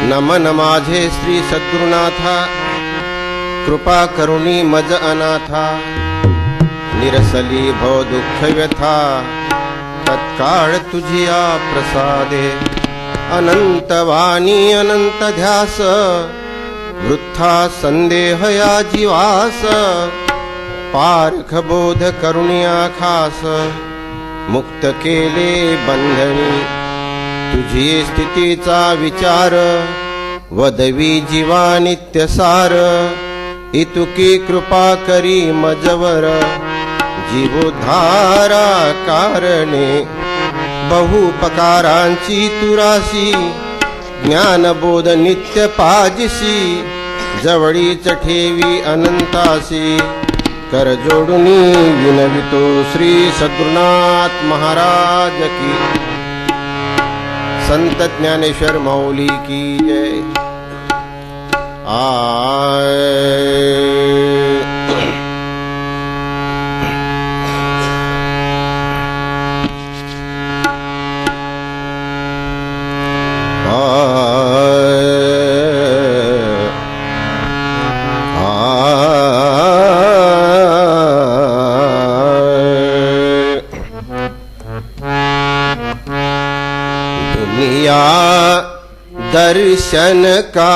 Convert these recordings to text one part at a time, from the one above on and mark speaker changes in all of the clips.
Speaker 1: नमन माझे श्री सद्गुरुनाथा, कृपा करुणी मज अनाथा, निरसली भव दुःख व्यथा, तत्काळ तुझिया प्रसादे। अनंत वाणी अनंत ध्यास, वृथा संदेह या जीवास, पारख बोध करुणिया खास, मुक्त केले बंधनी, तुझी स्थितीचा विचार, वदवी जीवा नित्य सार, इतुकी कृपा करी मजवर, जीवोद्धारा कारणे, बहुपकारांची तुरासी, ज्ञानबोध नित्य पाजिसी, जवळीच ठेवी अनंतासी, कर जोडुनी विनवितो श्री सद्गुरुनाथ महाराज की, संत ज्ञानेश्वर मौली की जय। दुनिया दर्शन का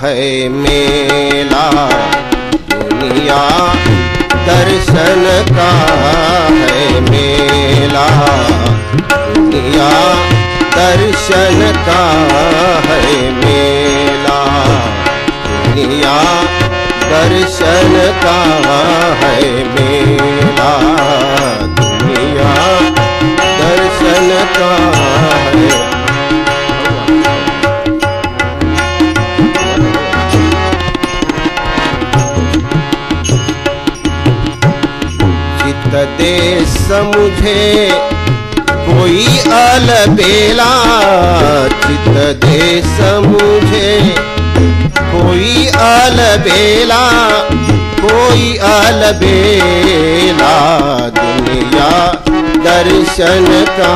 Speaker 1: है मेला, दुनिया दर्शन का है मेला, दुनिया दर्शन का है मेला, दुनिया दर्शन का है मेला, दुनिया दर्शन का है। चित देश मुझे कोई अलबेला, चित देश मुझे कोई अलबेला, कोई अलबेला, दुनिया दर्शन का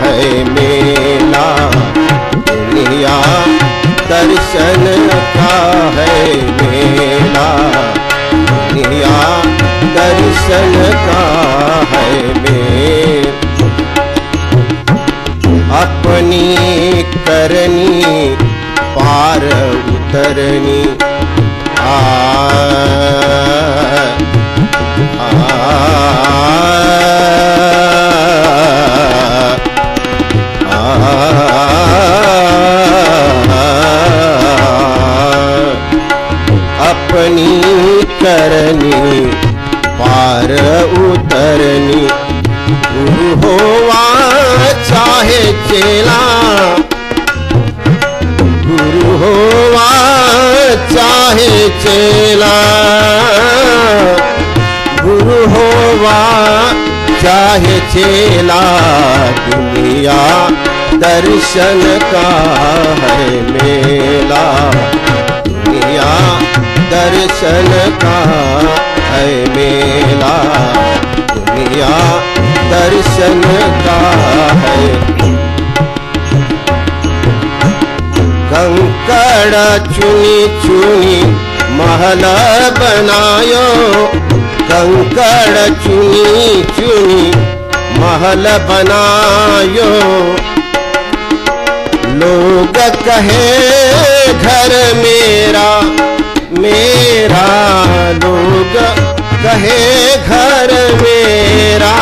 Speaker 1: है मेला, दुनिया दर्शन का है मेला, दुनिया दर्शन का है मेला। अपनी करनी पार उतरनी, अपनी करनी पार उतरनी, गुरु होवा चाहे चेला, गुरु होवा चाहे चेला, गुरु होवा चाहे चेला, दुनिया दर्शन का है मेला, दुनिया दर्शन का है मेला, दुनिया दर्शन का है। कंकड़ चुनी चुनी महल बनायो, कंकड़ चुनी चुनी महल बनायो, लोग कहे घर मेरा मेरा, लोग कहे घर मेरा,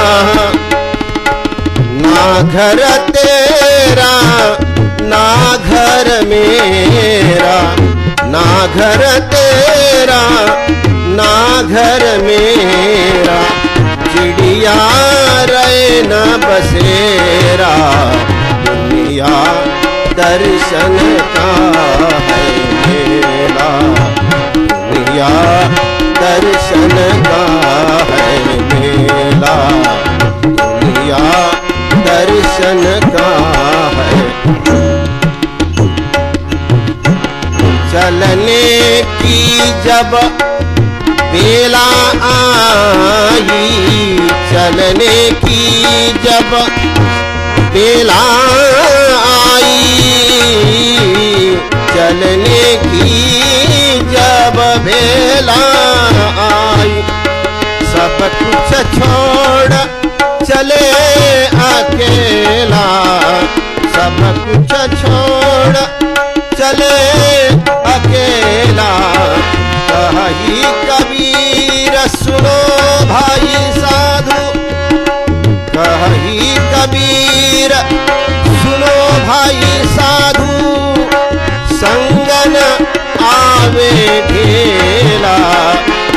Speaker 1: ना घर तेरा ना घर मेरा, ना घर तेरा ना घर मेरा, चिड़िया रहे न बसेरा, दुनिया दर्शन का है मेला, दुनिया दर्शन का है मेला, दुनिया दर्शन का है। जब बेला आई, चलने की जब बेला आई, चलने की जब बेला आई, सब कुछ छोड़ चले अकेला, सब कुछ छोड़ चले अकेला। कही कबीर सुनो भाई साधु, कही कबीर सुनो भाई साधु, संगन आवे ढेला,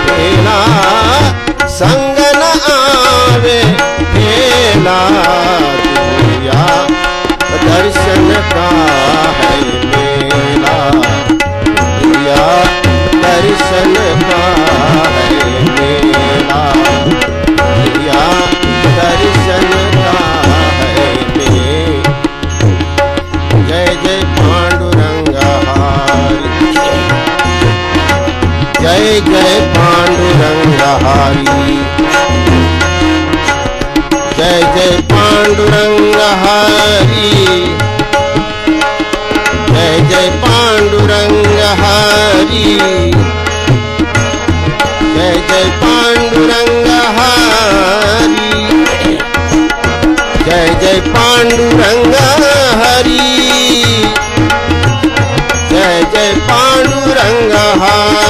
Speaker 1: ढेला संगन आवे ढेला। दुनिया दर्शन का है मेला, दुनिया दर्शन का है मेला, दुनिया दर्शन का है मेला। जय जय पांडुरंग हरि, जय जय पांडुरंग हरि, जय जय पांडुरंग हरि, जय जय पांडुरंग हरि, जय जय पांडुरंग हरि, जय जय पांडुरंग हरि, जय जय पांडुरंग हरि,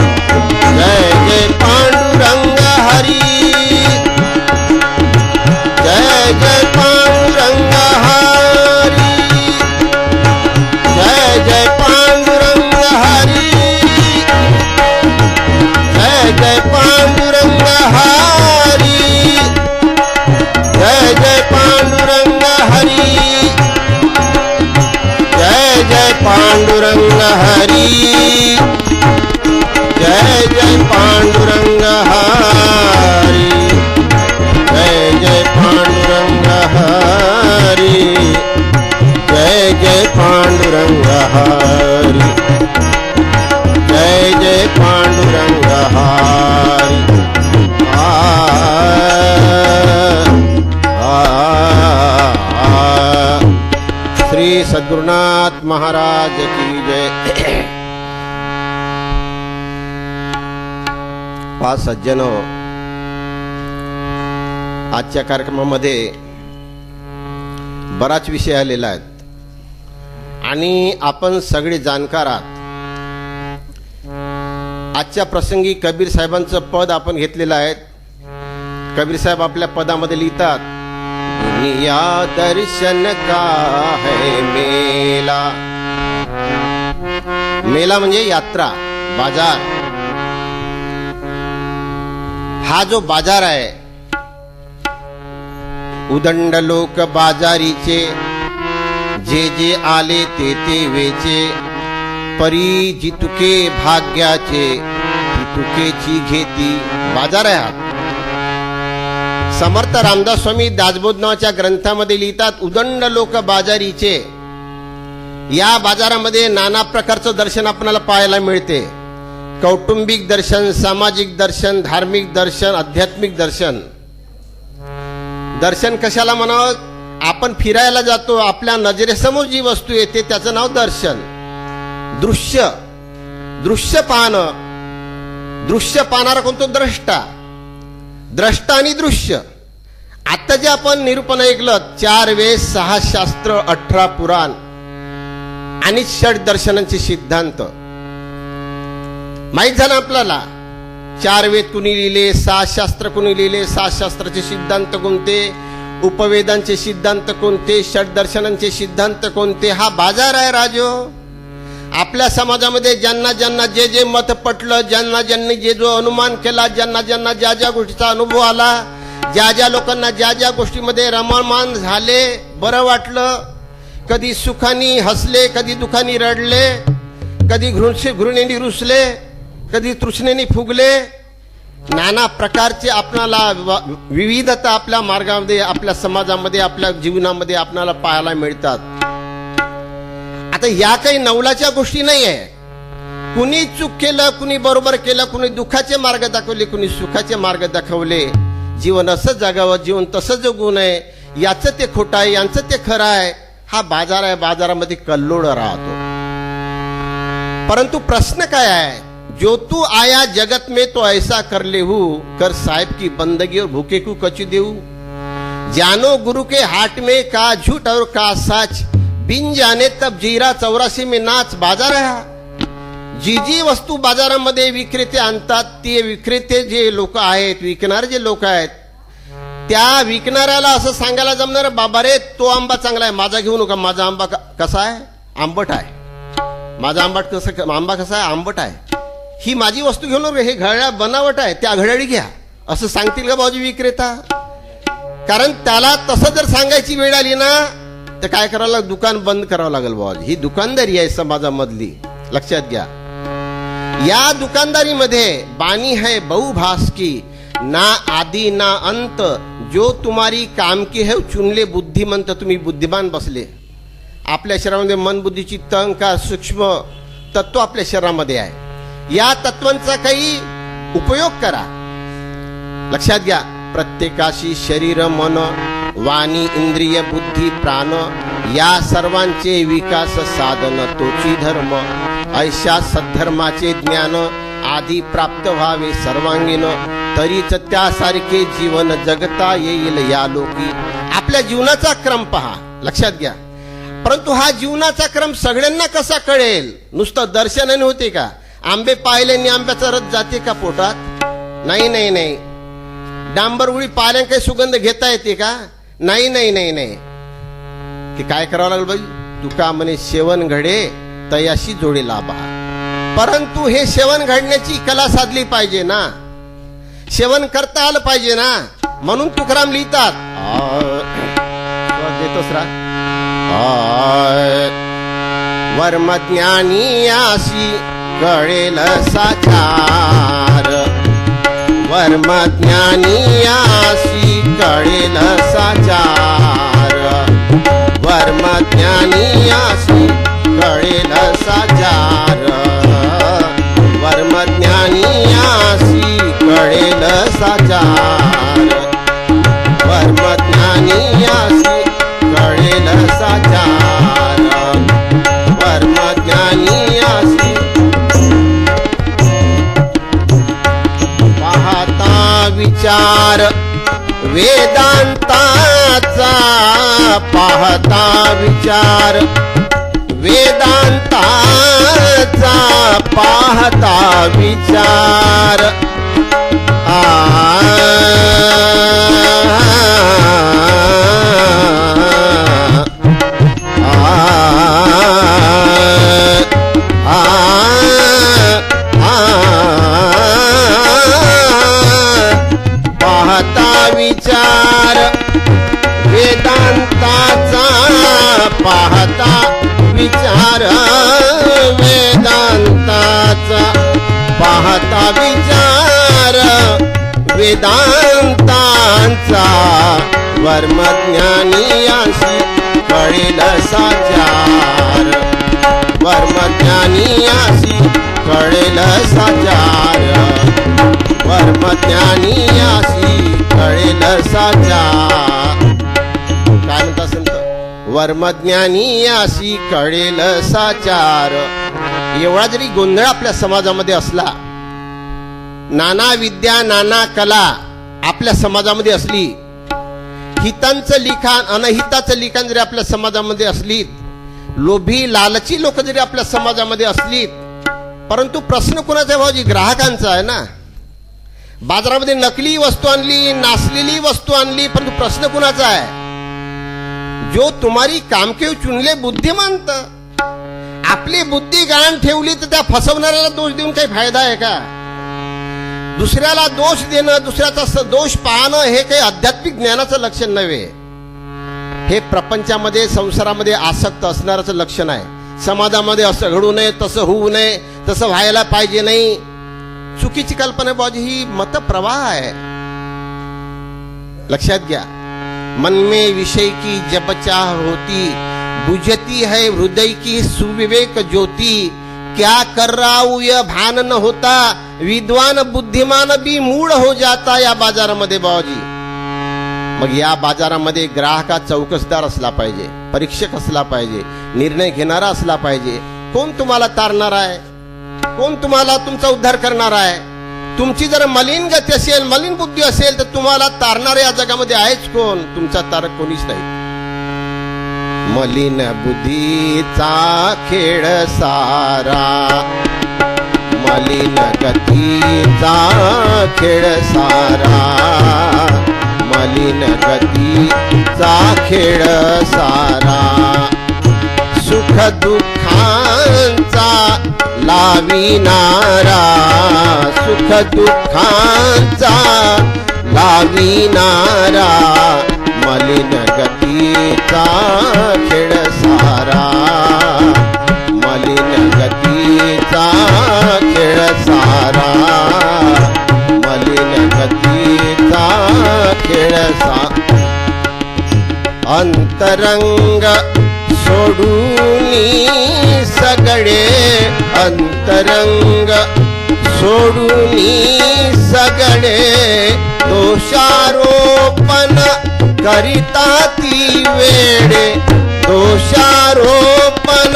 Speaker 1: जय जय पांडुरंग हरि, जय जय पांडुरंग हरि, जय जय पांडुरंग हरि, जय जय पांडुरंग हरि, जय जय पांडुरंग हरि, जय जय पांडुरंग हरि, जय जय पांडुरंग हरि, जय जय पांडुरंग हरि, जय जय पांडुरंग हरि, जय जय पांडुरंग हरि। श्री सद्गुरुनाथ महाराज की जय। पाच सज्जनो, आजच्या कार्यक्रमामध्ये बराच विषय आलेला आहे आणि आपण सगळे जाणकार आहात. आजच्या प्रसंगी कबीर साहेबांचं पद आपण घेतलेलं आहे. कबीर साहेब आपल्या पदामध्ये लिहितात, दुनिया दर्शन का है मेला. मेला म्हणजे यात्रा, बाजार. हा जो बाजार आहे, उदंड लोक बाजारीचे, जे जे आले ते ते वेचे, परी जितुके भाग्याचे, तितुकेची घेती. बाजार आहे हा. समर्थ रामदास स्वामी दासबोध नावाच्या ग्रंथामध्ये लिहितात, उदंड लोक बाजारीचे. या बाजारामध्ये नाना प्रकारचं दर्शन आपल्याला पाहायला मिळते. कौटुंबिक दर्शन, सामाजिक दर्शन, धार्मिक दर्शन, आध्यात्मिक दर्शन. दर्शन कशाला म्हणावं? आपण फिरायला जातो, आपल्या नजरेसमोर जी वस्तू येते त्याचं नाव दर्शन. दृश्य, दृश्य पाहणं. दृश्य पाहणारा कोणतो? द्रष्टा. द्रष्टा आणि दृश्य. आता जे आपण निरूपण ऐकलं, 4 वेद, 6 शास्त्र, 18 पुराण आणि 6 दर्शनांचे सिद्धांत माहित झालं आपल्याला. 4 वेद कुणी लिहिले, 6 शास्त्र कुणी लिहिले, 6 शास्त्राचे सिद्धांत कोणते, उपवेदांचे सिद्धांत कोणते, 6 दर्शनांचे सिद्धांत कोणते. हा बाजार आहे राजो. आपल्या समाजामध्ये ज्यांना ज्यांना जे जे मत पटलं, ज्यांना ज्यांनी जे जो अनुमान केला, ज्यांना ज्यांना ज्या ज्या गोष्टीचा अनुभव आला, ज्या ज्या लोकांना ज्या ज्या गोष्टीमध्ये रममाण झाले, बरं वाटलं, कधी सुखानी हसले, कधी दुखानी रडले, कधी घृणेने रुसले, कधी तृष्णेने फुगले. नाना प्रकारचे आपल्याला विविधता आपल्या मार्गामध्ये, आपल्या समाजामध्ये, आपल्या जीवनामध्ये आपल्याला पाहायला मिळतात. आता या काही नवलाच्या गोष्टी नाही आहे. कुणी चूक केलं, कुणी बरोबर केलं, कुणी दुःखाचे मार्ग दाखवले, कुणी सुखाचे मार्ग दाखवले. जीवन असं जगावं, जीवन तसं जगू नये, याचं ते खोटं आहे, यांचं ते खरं आहे. हा बाजार आहे, बाजारामध्ये कल्लोळ राहतो. परंतु प्रश्न काय आहे, जो तू आया जगत में तो ऐसा कर ले हूँ, कर साहेब की बंदगी और भूखे को कछु देऊ. जानो गुरु के हाट में का झूठ और का सच, बिन जाने तब जीरा 84 में नाच. बाजार आहे हा. जी जी वस्तू बाजारामध्ये विक्रेते आणतात, ते विक्रेते जे लोक आहेत, विकणारे जे लोक आहेत, त्या विकणाऱ्याला असं सांगायला जमणार, बाबा रे तो आंबा चांगला आहे, माझा घेऊ नका, माझा आंबा कसा आहे, आंबट आहे. माझा आंबा कसा आहे, आंबट आहे. ही माझी वस्तू घेऊ नका, हे घड्याळ बनावट आहे, त्या घड्याळी घ्या, असं सांगतील का भाऊजी विक्रेता? कारण त्याला तसं जर सांगायची वेळ आली ना, तर काय करावं लागेल, दुकान बंद करावं लागेल भाऊजी. ही दुकानदारी आहे समाजामधली, लक्षात घ्या. या दुकानदारीमध्ये बानी है बहुभास की, ना आदि ना अंत, जो तुम्हारी काम की है चुनले बुद्धिमंत. तुम्ही बुद्धिमान बसले. आपल्या शरीरामध्ये मन बुद्धी चित्त अहंकार सूक्ष्म तत्व आपल्या शरीरामध्ये आहे. या तत्वांचा काही उपयोग करा. लक्षात घ्या, प्रत्येकाशी शरीर मन वाणी इंद्रिय बुद्धी प्राण या सर्वांचे विकास साधन तोची धर्म. ऐशा सद्धर्माचे ज्ञान आधी प्राप्त व्हावे सर्वांगीण, तरीच त्यासारखे जीवन जगता येईल या लोकी. आपल्या जीवनाचा क्रम पहा, लक्षात घ्या. परंतु हा जीवनाचा क्रम सगळ्यांना कसा कळेल? नुसतं दर्शनाने होते का? आंबे पाहिल्याने आंब्याचा रस जाते का पोटात? नाही नाही नाही. डांबरगुळी पाहिल्या काही सुगंध घेता येते का? नाही नाही नाही नाही. की काय करावं लागेल बाई? तुका म्हणे सेवन घडे तयाशी जोडे लाभा. परंतु हे सेवन घडण्याची कला साधली पाहिजे ना, सेवन करता आलं पाहिजे ना. म्हणून तुकाराम लिहितात, देतोस रा वर्मज्ञानी आशी कळेल साचार. वर्मज्ञानी आशी कळेल साचार. वर्मज्ञानी आशी कळेल साचार. वर्मज्ञानी आशी कळेल साचार. वर्मज्ञानी आशी कळेल साचार. वर्मज्ञानी आशी पाहता विचार वेदांताचा. पाहता विचार वेदांताचा. पाहता विचार पाहता विचार वेदांताचा. पाहता विचार वेदांताचा. पाहता विचार वेदांताचा. वर्मज्ञानी आशी कळेल साचार. वर्मज्ञानी आशी कळेल साचार. वर्मज्ञानी आशी कळेल साचार. काय म्हणता संत? वर्मज्ञानी आशी कळेल साचार. एवढा जरी गोंधळ आपल्या समाजामध्ये असला, नाना विद्या नाना कला आपल्या समाजामध्ये असली, हितांचं लिखाण अनहिताचं लिखाण जरी आपल्या समाजामध्ये असली, लोभी लालची लोक जरी आपल्या समाजामध्ये असली, परंतु प्रश्न कोणाचा भाऊजी? ग्राहकांचा आहे ना. बाजारामध्ये नकली वस्तू आणली, नासलेली वस्तू आणली, परंतु प्रश्न कोणाचा आहे? जो तुम्हारी काम के चुनले बुद्धिमंत. आपली बुद्धी गाण ठेवली तर त्या फसवणाऱ्याला दोष देऊन काही फायदा आहे का? दुसऱ्याला दोष देणं, दुसऱ्याचा दोष पाहणं हे काही आध्यात्मिक ज्ञानाचं लक्षण नव्हे. हे प्रपंचामध्ये संसारामध्ये आसक्त असणाऱ्याचं लक्षण आहे. समाजामध्ये असं घडू नये, तसं होऊ नये, तसं व्हायला पाहिजे नाही, चुकीची कल्पना बाजू ही मतप्रवाह आहे. लक्षात घ्या. मन में विषय की जब चाह होती, बुझती है हृदय की सुविवेक ज्योति. क्या कर रहा हूं यह भान न होता, विद्वान बुद्धिमान भी मूळ हो जाता या बाजारामध्ये बाबाजी. मग या बाजारामध्ये ग्राहका चौकसदार असला पाहिजे, परीक्षक असला पाहिजे, निर्णय घेणारा असला पाहिजे. कोण तुम्हाला तारणार आहे, कोण तुम्हाला तुमचा उद्धार करणार आहे. तुमची जर मलिन गती असेल, मलिन बुद्धी असेल, तर तुम्हाला तारणारे या जगामध्ये आहेच कोण, तुमचा तारक कोणीच नाही. मलिन बुद्धीचा खेळ सारा, मलिन गतीचा खेळ सारा, मलिन गतीचा खेळ सारा. सुख दुःखांचा लाविनारा, सुख दुःखांचा लाविनारा, मलिन गतीचा खेळ सारा, मलिन गतीचा खेळ सारा, मलिन गतीचा खेळ सारा. अंतरंग सोडूनी सगळे, अंतरंग सोडूनी सगळे, दोषारोपण करिता ती वेडे, दोषारोपण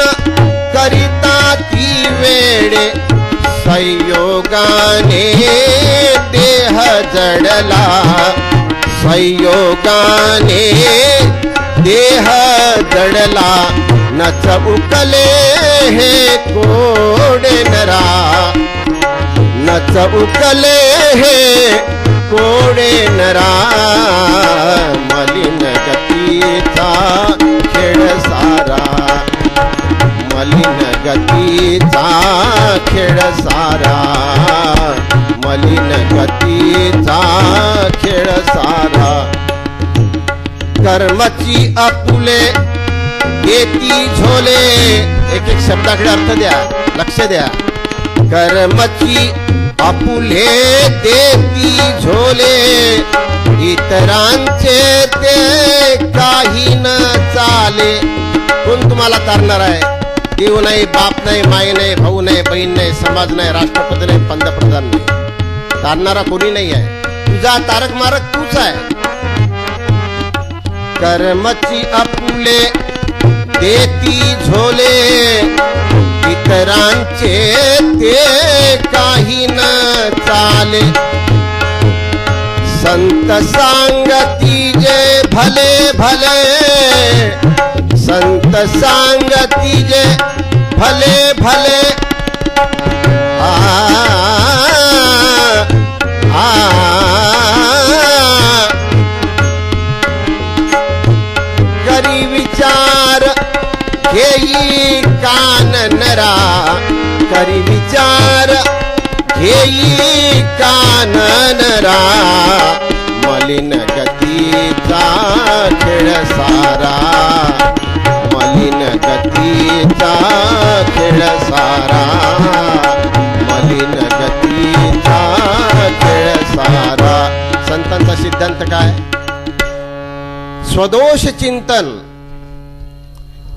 Speaker 1: करिता ती वेडे. संयोगाने देह जडला, संयोगाने देह जडला, नच उकले हे कोडे नरा, नच उकले हे कोडे नरा. मलिन गतीचा खेळ सारा, मलिन गतीचा खेळ सारा, मलिन गतीचा खेळ सारा. कर्मची आपुले देती झोले, एक एक शब्दाकडे अर्थ द्या, लक्ष द्या. कर्मची आपुले देती झोले, इतरांचे ते काही न चाले. कोण तुम्हाला तारणार आहे. देव नाही, बाप नाही, माई नाही, भाऊ नाही, बहीण नाही, समाज नाही, राष्ट्रपती नाही, पंतप्रधान नाही. तारणारा कोणी नाही आहे. तुझा तारक मारक तूच आहे. कर्मची आपुले देती झोले, इतरांचे ते काही न चाले. संत सांगती जे भले भले, संत सांगती जे भले भले. करी विचार घेई कान नरा, करी विचार घेई कान नरा. मलिन गतीचा खेळ सारा, मलिन गतीचा खेळ सारा, मलिन गतीचा खेळ सारा. संतांचा सिद्धांत काय. स्वदोष चिंतन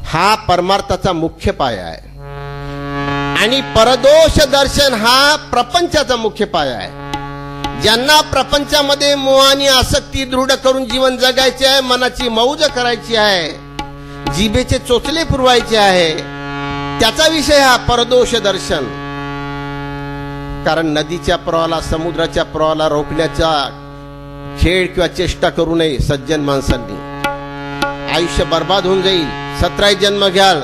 Speaker 1: हा परमार्थाचा मुख्य पाया आहे आणि परदोष दर्शन हा प्रपंचाचा मुख्य पाया आहे. ज्यांना प्रपंचामध्ये मोह आणि आसक्ती दृढ करून जीवन जगायचे आहे, मनाची मौज करायची आहे, जिभेचे चोचले पुरवायचे आहे, त्याचा विषय हा परदोष दर्शन. कारण नदीच्या प्रवाहाला, समुद्राच्या प्रवाहाला रोखण्याचा खेळ किंवा चेष्टा करू नये. सज्जन माणसांनी आयुष्य बर्बाद होऊन जाईल. 17 जन्म घ्याल,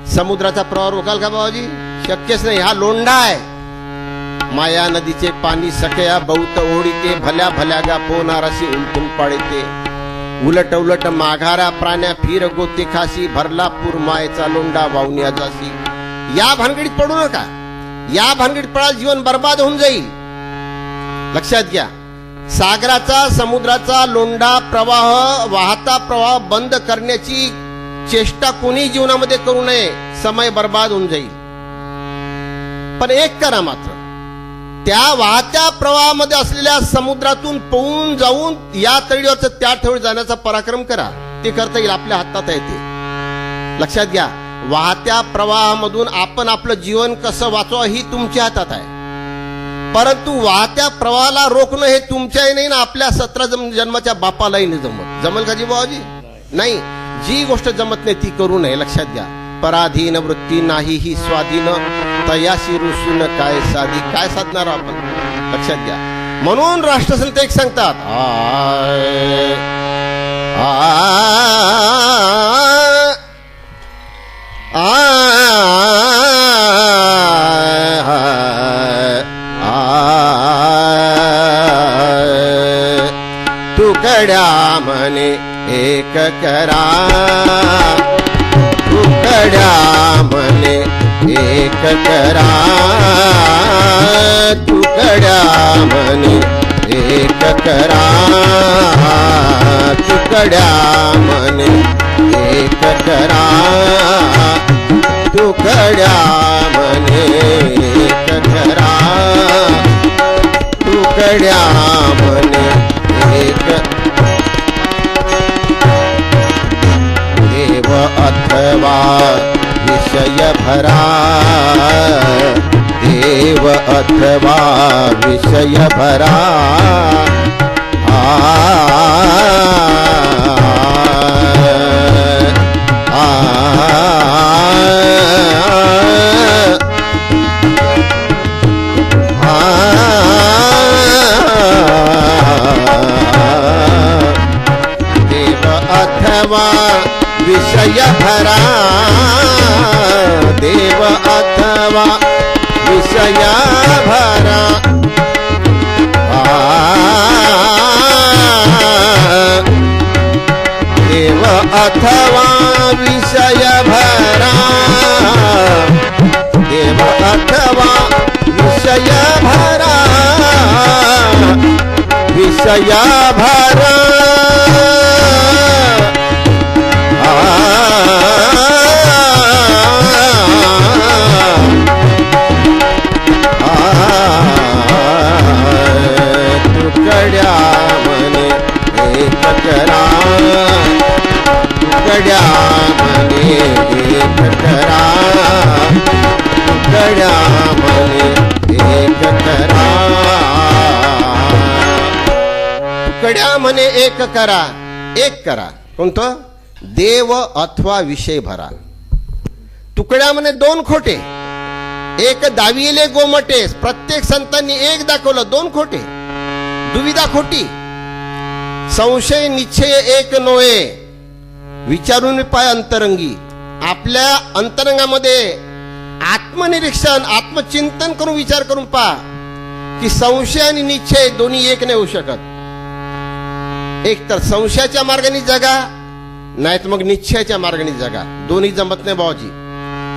Speaker 1: समुद्राचा प्रवाह रोखाल का बाबाजी? शक्यच नाही. हा लोंढा आहे. माया नदीचे पाणी सखया बहुत ओढीते, भल्या भल्या गा पोनाराशी उलटून पाडते. उलट उलट माघारा प्राण्या फिर गोते खाशी, भरला पूर मायेचा लोंढा वाहुन्या जाशी. या भानगडीत पडू नका. या भानगडीत पडाल, जीवन बर्बाद होऊन जाईल. लक्षात घ्या. सागराचा, समुद्राचा लोंढा प्रवाह, वाहता प्रवाह बंद करण्याची चेष्टा कोणी जीवनामध्ये करू नये. समय बर्बाद होऊन जाईल. पण एक करा मात्र, त्या वाहत्या प्रवाहामध्ये असलेल्या समुद्रातून पोहून जाऊन या तळीवरचं त्या ठेवून जाण्याचा पराक्रम करा. ते करता येईल, आपल्या हातात आहे ते. लक्षात घ्या. वाहत्या प्रवाहामधून आपण आपलं जीवन कसं वाचवा ही तुमच्या हातात आहे. परंतु वाहत्या प्रवाहाला रोखणं हे तुमच्याही नाही ना आपल्या 17 जन्माच्या बापालाही नाही जमत. जमल का जी बाबाजी? नाही. जी गोष्ट जमत नाही ती करू नये. लक्षात घ्या. पराधीन वृत्ती नाही ही स्वाधीन, तयाशी रुसून काय साधी. काय साधणार आपण? लक्षात घ्या. म्हणून राष्ट्रसंत एक सांगतात, तुकड्या मने एक करा, तुकड्या मने एक करा, तुकड्या मने एक करा, तुकड्या मने एक करा, तुकड्या मने एक करा, तुकड्या मने एक. देव अथवा विषय भरा, देव अथवा विषय भरा, देव अथवा विषय भरा, देव अथवा विषय भरा, देव अथवा विषय भरा, देव अथवा विषय भरा, विषय भरा, तुकड्या मने एक करा, तुकड्या मने एक करा, तुकड्या मने एक करा, तुकड्या मने एक करा. एक करा कोणतं? देव अथवा विषय भरा. तुकड्या म्हणे 2 खोटे, एक दाविले गोमटे. प्रत्येक संतांनी एक दाखवलं, 2 खोटे. दुविधा खोटी. संशय निश्चय एक नोये, विचारून पाय अंतरंगी. आपल्या अंतरंगामध्ये आत्मनिरीक्षण आत्मचिंतन करून विचार करून पहा की संशय आणि निश्चय दोन्ही एक नाही होऊ शकत. एक तर संशयाच्या मार्गाने जगा, नाही तर मग निश्चयाच्या मार्गाने जगा. दोन्ही जमत नाही बाबाजी.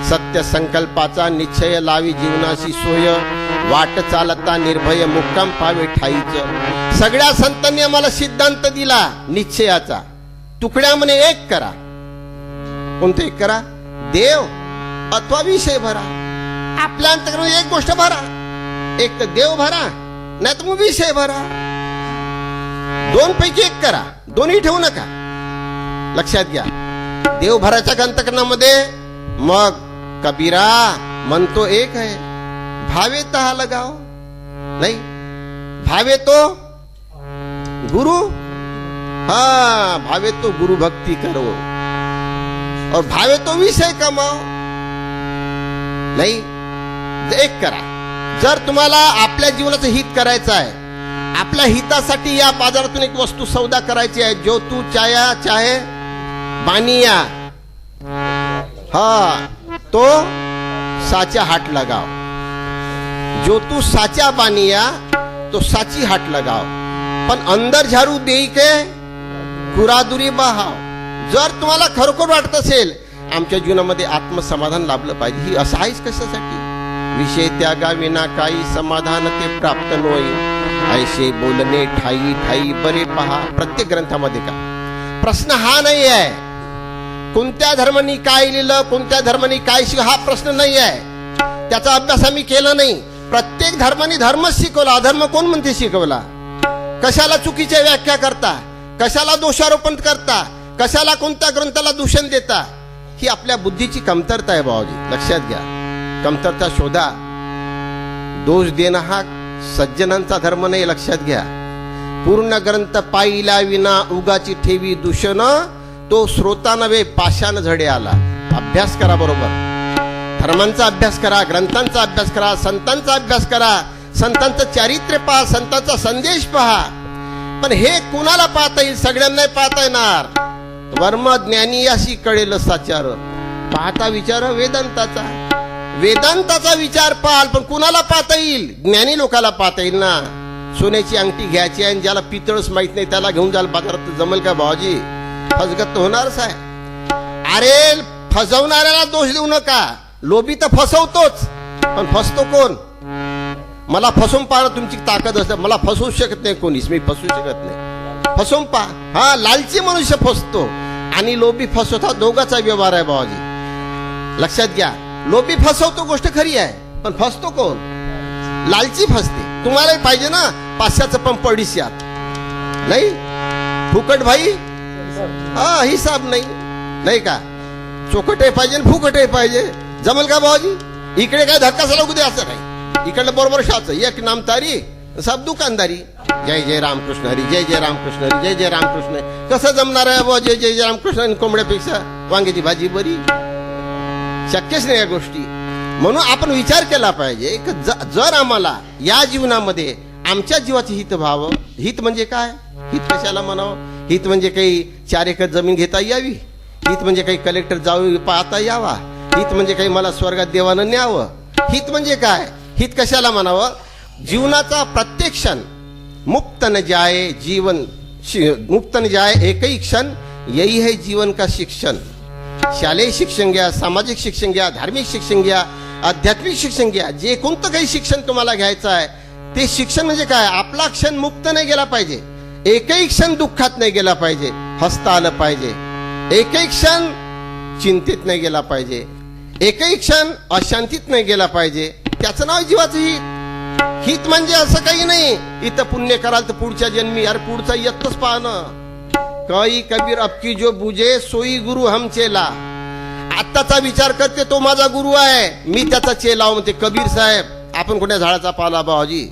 Speaker 1: सत्य संकल्पाचा निश्चय लावी जीवनाशी सोय, वाट चालता निर्भय मुक्काम पावे ठाईच. सगळ्या संतांनी आम्हाला सिद्धांत दिला निश्चयाचा. तुकड्या म्हणे एक करा. कोणतं एक करा? देव अथवा विषय भरा. आपल्या अंतर्गत एक गोष्ट भरा. एक तर देव भरा, नाही तर मग विषय भरा. 2 पैकी एक करा, दोन्ही ठेवू नका. लक्षात घ्या. देव भराच्या अंतकरणामध्ये मग कबीरा म्हणतो एक आहे, भावे तहा लगाओ. नाही, भावे तो गुरु, हाँ भावे तो गुरु भक्ति करो और भावे तो विषय कमाओ. नाही, एक करा. जर तुम्हाला आपल्या जीवनाचं हित करायचं आहे, आपल्या हितासाठी या बाजारातून एक वस्तू सौदा करायची आहे, जो तू चाया चाहे बानिया, हा तो साचा हाट लगाओ. जो तू साचा बानिया तो साची हाट लगाओ. पण अंदर झाडू देई के कुरादुरी बहाव. जर तुम्हाला खरोखर वाटत असेल आमच्या जीवनामध्ये आत्मसमाधान लाभलं पाहिजे, ही असं आहेच कशासाठी? विषय त्यागा विना काही समाधान ते प्राप्त नोई, ऐसे बोलणे ठाई ठाई बरे पहा. प्रत्येक ग्रंथामध्ये का प्रश्न हा नाही आहे कोणत्या धर्मानी काय लिहिलं, कोणत्या धर्मानी काय शिक, हा प्रश्न नाही आहे. त्याचा अभ्यास आम्ही केला नाही. प्रत्येक धर्माने धर्मच शिकवला. अधर्म कोण म्हणते शिकवला? कशाला चुकीच्या व्याख्या करता, कशाला दोषारोपण करता, कशाला कोणत्या ग्रंथाला दूषण देता, ही आपल्या बुद्धीची कमतरता आहे भावाजी, लक्षात घ्या. कमतरता शोधा. दोष देणं हा सज्जनांचा धर्म नाही, लक्षात घ्या. पूर्ण ग्रंथ पाहिला विना उगाची ठेवी दूषण, तो श्रोता नव्हे पाषाण झडे आला. अभ्यास करा बरोबर, धर्मांचा अभ्यास करा, ग्रंथांचा अभ्यास करा, संतांचा अभ्यास करा, संतांचं चारित्र्य पहा, संतांचा संदेश पहा. पण हे कुणाला पाहता येईल? सगळ्यांना नाही पाहता येणार. वर्म ज्ञानी अशी कळेल साचार. पाहता विचार वेदांताचा, वेदांताचा विचार पाहाल, पण कुणाला पाहता येईल? ज्ञानी लोकाला पाहता येईल ना. सोन्याची अंगठी घ्यायची आणि ज्याला पितळच माहित नाही त्याला घेऊन जाल बाजारात, जमल का भावाजी? फसगत होणारच आहे. अरे फसवणाऱ्याला दोष देऊ नका. लोभी तर फसवतोच, पण फसतो कोण? मला फसवून पाहणं तुमची ताकद असते. मला फसवू शकत नाही कोणीच, मी फसवू शकत नाही. फसवून पहा. हा, लालची मनुष्य फसतो आणि लोभी फसवता, दोघाचा व्यवहार आहे भावाजी, लक्षात घ्या. लोभी फसवतो गोष्ट खरी आहे, पण फसतो कोण? लालची फसते. तुम्हालाही पाहिजे ना 500चं पण पडिस्यात नाही, फुकट भाई हा हिसाब नाही, नाही का? चोखटही पाहिजे आणि फुकटही पाहिजे. जमल का भावाजी? इकडे काय धक्का लागू दे असं नाही. इकडलं बरोबर शाच, एक नामतारी सब दुकानदारी. जय जय रामकृष्ण हरी, जय जय रामकृष्ण हरी, जय जय रामकृष्ण. कसं जमणार आहे बुवा जय जय रामकृष्ण आणि कोंबड्यापेक्षा वांग्याची भाजी बरी? शक्यच नाही या गोष्टी. म्हणून आपण विचार केला पाहिजे की जर आम्हाला या जीवनामध्ये आमच्या जीवाचे हित व्हावं. हित म्हणजे काय? हित कशाला म्हणावं? हित म्हणजे काही 4 एकर जमीन घेता यावी, हित म्हणजे काही कलेक्टर जाऊ पाहता यावा, हित म्हणजे काही मला स्वर्गात देवानं न्यावं. हित म्हणजे काय? हित कशाला म्हणावं? जीवनाचा प्रत्येक क्षण मुक्त न जाए जीवन, मुक्त न जाए एक ही क्षण, यही है जीवन का शिक्षण. शालेय शिक्षण घ्या, सामाजिक शिक्षण घ्या, धार्मिक शिक्षण घ्या, आध्यात्मिक शिक्षण घ्या, जे कोणतं काही शिक्षण तुम्हाला घ्यायचं आहे ते शिक्षण म्हणजे काय? आपला क्षण मुक्त नाही गेला पाहिजे, एकही क्षण दुःखात नाही गेला पाहिजे, हसता आलं पाहिजे, एकही क्षण चिंतेत नाही गेला पाहिजे, एकही क्षण अशांतीत नाही गेला पाहिजे. त्याचं नाव जीवाचं हित. हित म्हणजे असं काही नाही इथं पुण्य कराल तर पुढच्या जन्मी, अरे पुढचा येतच पाहणं. कई कबीर अबकी जो बुझे सोई गुरु हम चेला. आत्ताचा विचार करते तो माझा गुरु आहे, मी त्याचा चेला म्हणते कबीर साहेब. आपण कोण्या झाडाचा पाला भावाजी?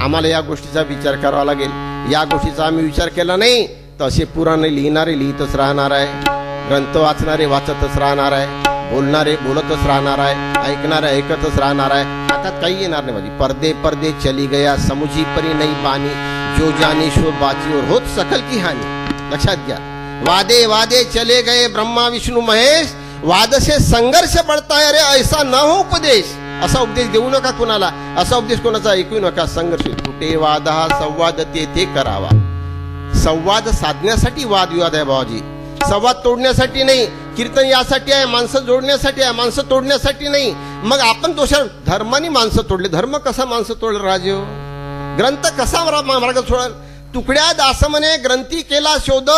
Speaker 1: आम्हाला या गोष्टीचा विचार करावा लागेल. या गोष्टीचा आम्ही विचार केला नाही तर असे पुराणे लिहिणारे लिहितच राहणार आहे, ग्रंथ वाचणारे वाचतच राहणार आहे, बोलणारे बोलतच राहणार आहे, ऐकणारे ऐकतच राहणार आहे. आता काही येणार नाही माझी. पर्दे पर्दे चली गया समुझी परी नहीं बानी, जो जानी शो बाची और होत सकल की हानी. लक्षात घ्या. वादे वादे चले गए ब्रह्मा विष्णू महेश, वाद से संघर्ष बढ़ता है. अरे ऐसा न हो उपदेश. असा उपदेश देऊ नका कुणाला, असा उपदेश कोणाचा ऐकू नका. संघर्ष कुठे वाद हा संवाद तेथे करावा. संवाद साधण्यासाठी वादविवाद आहे भावाजी, संवाद तोडण्यासाठी नाही. कीर्तन यासाठी आहे, माणसं जोडण्यासाठी आहे, माणसं तोडण्यासाठी नाही. मग आपण दोषा धर्माने माणसं तोडले. धर्म कसा माणसं तोडलं राजे? ग्रंथ कसा मार्ग सोडल? तुकड्या दास म्हणे ग्रंथी केला शोध.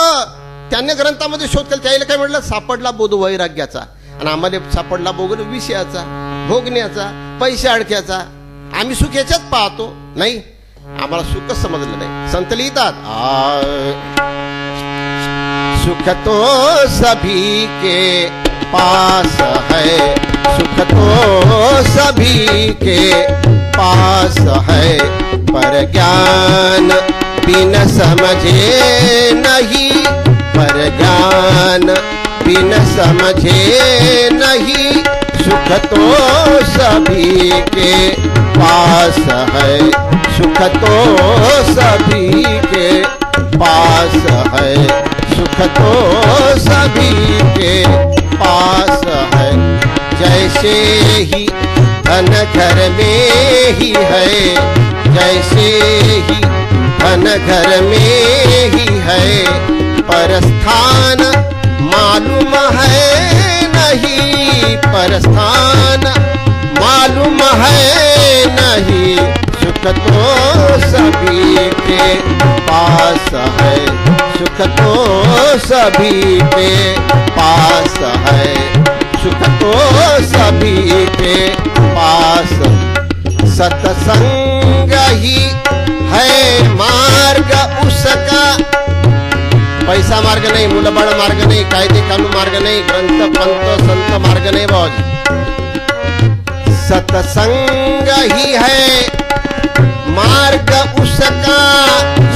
Speaker 1: त्याने ग्रंथामध्ये शोध केला. त्याला काय म्हटलं? सापडला बोध वैराग्याचा. आणि आम्हाला सापडला बोध विषयाचा, भोगण्याचा, पैसे अडक्याचा. आम्ही सुख याच्यात पाहतो नाही, आम्हाला सुखच समजलं नाही. संत लिहितात सुख तो सभी के पास है, सुख तो सभी के पास है, पर ज्ञान बिन समझे नहीं, पर ज्ञान बिन समझे नहीं. सुख तो सभी के पास है, सुख तो सभी के पास है, सुख तो सभी के पास है. जैसे ही धन घर में ही है, जैसे ही धन घर में ही है, पर स्थान मालूम है नहीं, पर स्थान मालूम है नहीं. सुख तो सभी के पास है, सुख तो सभी के पास है, सुख तो सभी के पास. सत्संग ही है मार्ग उसका, पैसा मार्ग नाही, मुलबाळ मार्ग नाही, कायदे कानून मार्ग नाही, ग्रंथ पंत संत मार्ग नाही बाबाजी. सत्संग ही है मार्ग उसका,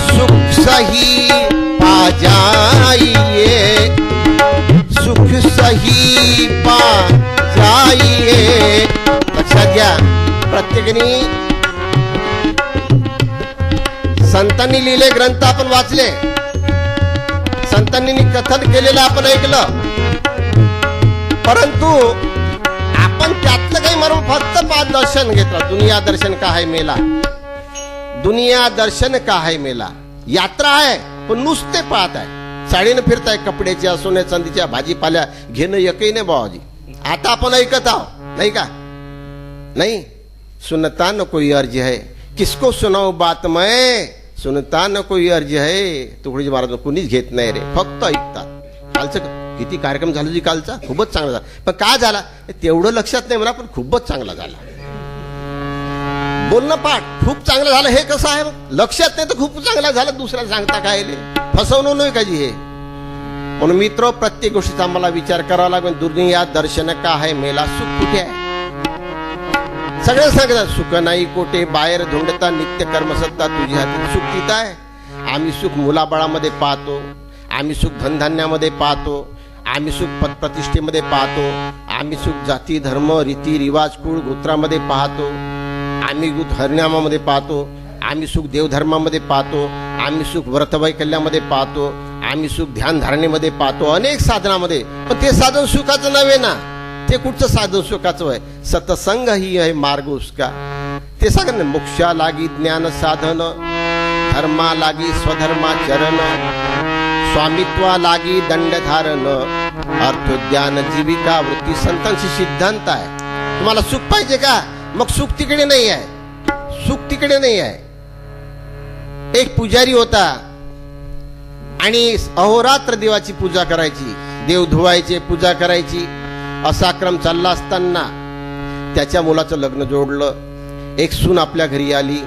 Speaker 1: सुख सही पा जाइए, सुख सही पा जाइए. लक्षात घ्या, प्रत्येकाने संतांनी लिहिले ग्रंथ आपण वाचले, संतांनी कथन केलेलं आपण ऐकलं, परंतु आपण त्यातलं काही म्हणून फक्त पाच दर्शन घेतलं. दुनिया दर्शन का है मेला, दुनिया दर्शन का है मेला. यात्रा आहे पण नुसते पाहत आहे, साडीनं फिरताय, कपड्याच्या सोन्या चांदीच्या भाजीपाल्या घेणं एकही नाही बाबाजी. आता आपण ऐकत आहोत नाही का, नाही सुनता न कोई अर्ज है, किसको सुनाऊ बात मैं, सुनता न कोई अर्ज है. तुकडोजी महाराज कुणीच घेत नाही रे, फक्त ऐकतात. कालचं किती कार्यक्रम झाला जी कालचा, खूपच चांगला झाला. पण काय झाला तेवढं लक्षात नाही म्हणा, पण खूपच चांगला झाला. बोलणं पाठ खूप चांगलं झालं, हे कसं आहे लक्षात नाही तर खूप चांगला झालं, दुसऱ्याला सांगता काय फसवणं नाही का जी हे. म्हणून मित्र, प्रत्येक गोष्टीचा आम्हाला विचार करावा लागेल. दुर्निया दर्शन का आहे मेला, सुख कुठे आहे. सगळे सांगतात सुख नाही कोठे, बाहेर धुंडता नित्य कर्मसत्ता तुझी हाती. सुख तिथं आहे. आम्ही सुख मुलाबाळामध्ये पाहतो, आम्ही सुख धनधान्यामध्ये पाहतो, आम्ही सुख पदप्रतिष्ठेमध्ये पाहतो, आम्ही सुख जाती धर्म रीती रिवाज कुळ गोत्रामध्ये पाहतो, आम्ही हरिनामामध्ये पाहतो, आम्ही सुख देवधर्मामध्ये पाहतो, आम्ही सुख व्रतवैकल्यामध्ये पाहतो, आम्ही सुख ध्यान धारणेमध्ये पाहतो, अनेक साधनामध्ये. पण ते साधन सुखाचं नव्हे ना, ते कुठचं साधन सुखाचं आहे. सत्संग ही आहे मार्ग उसका. ते सांगा ना, मोक्षा लागी ज्ञान साधन, धर्मा लागी स्वधर्माचरण, स्वामित्वा लागी दंडधारण, अर्थोद्यान जीविका वृत्ती. संतांची सिद्धांत आहे. तुम्हाला सुख पाहिजे का, मग सुख तिकडे नाही आहे, सुख तिकडे नाही आहे. एक पुजारी होता आणि अहोरात्र देवाची पूजा करायची, देव धुवायचे, पूजा करायची. असा क्रम चालला असताना त्याच्या मुलाचं लग्न जोडलं. एक सून आपल्या घरी आली.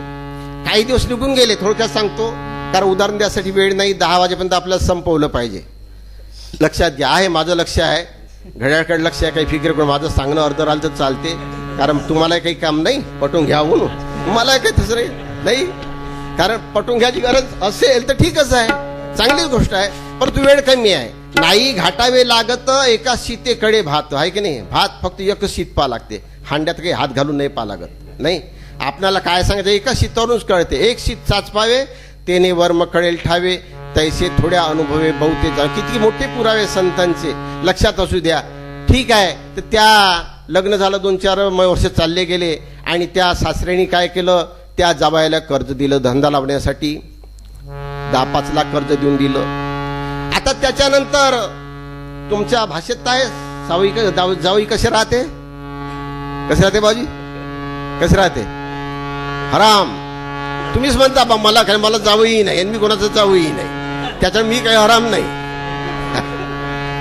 Speaker 1: काही दिवस निघून गेले, थोडक्यात सांगतो कारण उदाहरण द्यासाठी वेळ नाही. 10 वाजेपर्यंत आपल्याला संपवलं पाहिजे. लक्षात घ्या, आहे माझं लक्ष आहे, घड्याळकडे लक्ष आहे, काही फिकर करून माझं सांगणं अर्ध राहिलं तर चालते, कारण तुम्हाला काही काम नाही, पटवून घ्या म्हणून. मला काही तसं नाही, कारण पटवून घ्यायची गरज असेल तर ठीकच आहे, चांगलीच गोष्ट आहे, परंतु वेळ कमी आहे. नाही घाटावे लागत एका शीतेकडे भात, आहे की नाही. भात फक्त एक शीत पा लागते, हांड्यात काही हात घालून नाही पा लागत. नाही, आपल्याला काय सांगायचं, एका शीतावरूनच कळते. एक शीत चाचपावे तेने वर्म कळेल ठावे, तैसे थोड्या अनुभवे बहुते जा. किती मोठे पुरावे संतांचे, लक्षात असू द्या. ठीक आहे, तर त्या लग्न झालं, 2-4 वर्ष चालले गेले आणि त्या सासऱ्याने काय केलं, त्या जावयाला कर्ज दिलं धंदा लावण्यासाठी. 10-5 लाख कर्ज देऊन दिलं. आता त्याच्यानंतर तुमच्या भाषेत काय जावई कसे राहते, कसे राहते बाजी, कसे राहते, हराम. तुम्हीच म्हणता बा मला काय, मला जावई नाही, मी कोणाचं जावई नाही, त्याच्या मी काही हराम नाही.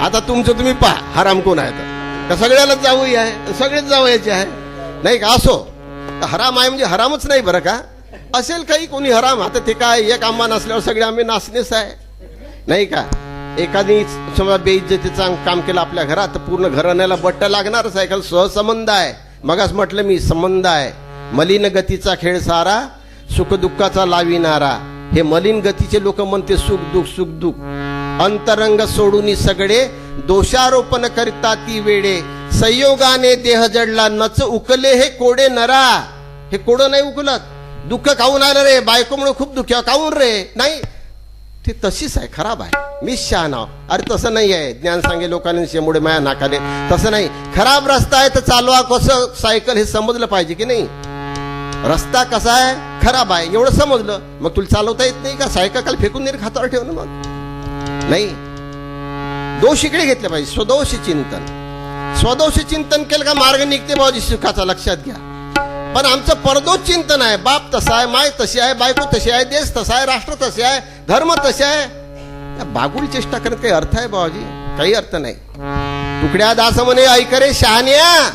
Speaker 1: आता तुमचं तुम्ही पहा, हराम कोण आहे तर सगळ्याला जावई आहे, सगळेच जावयाचे आहे नाही का. असो, हराम आहे म्हणजे हरामच नाही बरं का, असेल काही कोणी हराम. आता ते काय, एक आम्हा नसल्यावर सगळे आम्ही नाचणेच आहे नाही का. एखादी समजा बेइज्जतीचं काम केलं आपल्या घरात, तर पूर्ण घराण्याला बट्ट लागणारच आहे, कारण सहसंबंध आहे. मगाच म्हटलं मी, संबंध आहे. मलिन गतीचा खेळ सारा, सुख दुःखाचा लाविणारा. हे मलिन गतीचे लोक म्हणते सुख दुःख, सुख दुःख. अंतरंग सोडून सगळे, दोषारोपण करता ती वेडे. संयोगाने देह जडला, नच उकले हे कोडे नरा. हे कोडं नाही उकलत. दुःख काऊन आलं रे, बायकोमुळे खूप दुःख, काऊन रे, नाही, ते तशीच आहे, खराब आहे. मी शहाणा. अरे तसं नाही आहे, ज्ञान सांगे लोकांनी शेमुडे माया नाकाले, तसं नाही. खराब रस्ता आहे तर चालवा कसं सायकल हे समजलं पाहिजे की नाही. रस्ता कसा आहे, खराब आहे एवढं समजलं, मग तुला चालवता येत नाही का, सायकल काल फेकून नाही खातावर ठेव ना. मग नाही, दोष इकडे घेतले पाहिजे. स्वदोष चिंतन, स्वदोष चिंतन केलं का मार्ग निघते बाबाजी सुखाचा, लक्षात घ्या. पण आमचं परदोष चिंतन आहे. बाप तसा आहे, माय तशी आहे, बायको तशी आहे, देश तसा आहे, राष्ट्र तसे आहे, धर्म तसे आहे. या बागुल चेष्टा करत काही अर्थ आहे बाबाजी, काही अर्थ नाही. तुकड्या दास म्हणे ऐकरे शहाण्या,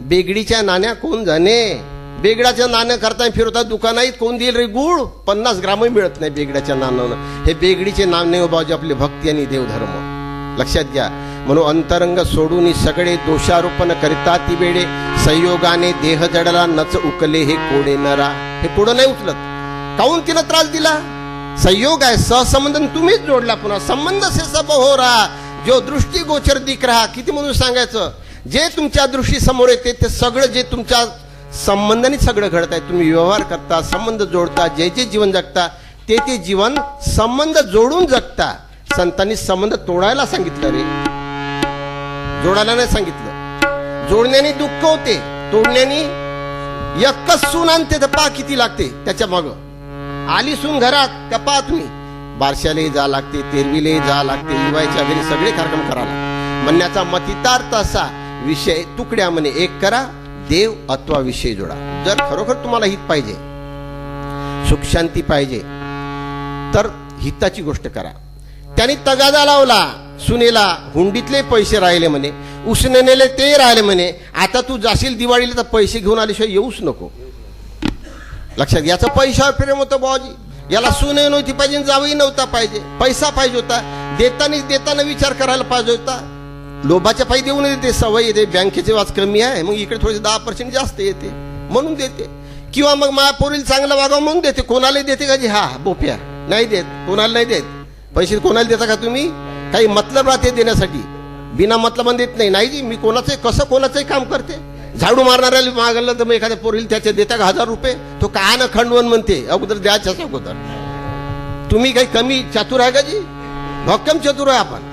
Speaker 1: बेगडीच्या नाण्या कोण जाणे. बेगडाचं नाणं करताना फिरवता दुकानात कोण देईल रे गुळ, 50 ग्रामही मिळत नाही बेगडाच्या नाण्यानं. हे बेगडीचे नाणे हो बाजू आपली भक्ती आणि देवधर्म लक्षात घ्या. म्हणून अंतरंग सोडून सगळे दोषारोपण करिता ती वेळे संयोगाने देह जडला नच उकले हे कोडे नरा. हे कोडं नाही उचलत. काऊन तिनं त्रास दिला? संयोग आहे, सहसंबंध तुम्हीच जोडला. पुन्हा संबंध से सब हो रहा जो दृष्टी गोचर दिख रहा. किती म्हणून सांगायचं, जे तुमच्या दृष्टी समोर येते ते सगळं जे तुमच्या संबंधाने सगळं घडत आहे. तुम्ही व्यवहार करता, संबंध जोडता, जे जे जीवन जगता ते ते जीवन संबंध जोडून जगता. संतांनी संबंध तोडायला सांगितलं रे, जोडायला नाही सांगितलं. जोडण्याने दुःख होते, तोडण्याने एकच सून आणते तर पा किती लागते त्याच्या माग. आली सून घरात त्या पा तुम्ही बारशालाही जा लागते, तेरवीलाही जा लागते, इवायच्या घरी सगळे कार्यक्रम करायला. म्हणण्याचा मतितार्थ असा, विषय तुकड्या म्हणे एक करा, देव अथवा विषय जोडा. जर खरोखर तुम्हाला हित पाहिजे, सुख शांती पाहिजे तर हिताची गोष्ट करा. त्यांनी तगादा लावला सुनेला, हुंडीतले पैसे राहिले म्हणे, उसनेले ते राहिले म्हणे. आता तू जाशील दिवाळीला तर पैसे घेऊन आल्याशिवाय येऊच नको. लक्षात. याचं पैशावर प्रेम होतं बाबाजी. याला सुने नव्हती पाहिजे, जावई नव्हता पाहिजे, पैसा पाहिजे होता. देताना विचार करायला पाहिजे होता. लोभाच्या पायी देऊ नये, देते सवय येते. बँकेचे वाज कमी आहे, मग इकडे थोडे 10% जास्त येते म्हणून देते. किंवा मग माझ्या पोरीला चांगलं वागावं म्हणून देते. कोणाला देते का जी? हा बोप्या नाही देत, कोणाला नाही देत. पैसे कोणाला देता का तुम्ही? काही मतलब राहते देण्यासाठी, बिना मतलब देत नाही. नाही जी, मी कोणाचं कसं कोणाचंही काम करते. झाडू मारणाऱ्याला मागलं तर मग एखाद्या पोरीला त्याचे देता का 1000 रुपये? तो काय ना खंडवण म्हणते, अगोदर द्यायच्याच अगोदर. तुम्ही काही कमी चतुर आहे का जी? भक्कम चतुर आहे आपण.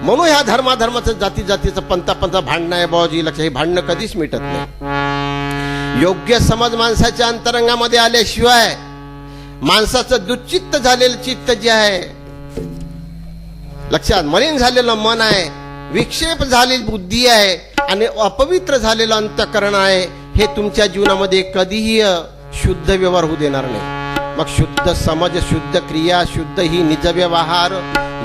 Speaker 1: म्हणून ह्या धर्माचं जातीचं पंथा भांडणं आहे बाबाजी. लक्ष. हे भांडणं कधीच मिटत नाही. योग्य समज माणसाच्या अंतरंगामध्ये आल्याशिवाय माणसाचं दुच्चित्त झालेलं चित्त जे आहे, लक्षात, मलिन झालेलं मन आहे, विक्षेप झालेली बुद्धी आहे आणि अपवित्र झालेलं अंतःकरण आहे, हे तुमच्या जीवनामध्ये कधीही शुद्ध व्यवहार होऊ देणार नाही. मग शुद्ध समज, शुद्ध क्रिया, शुद्ध ही निज व्यवहार,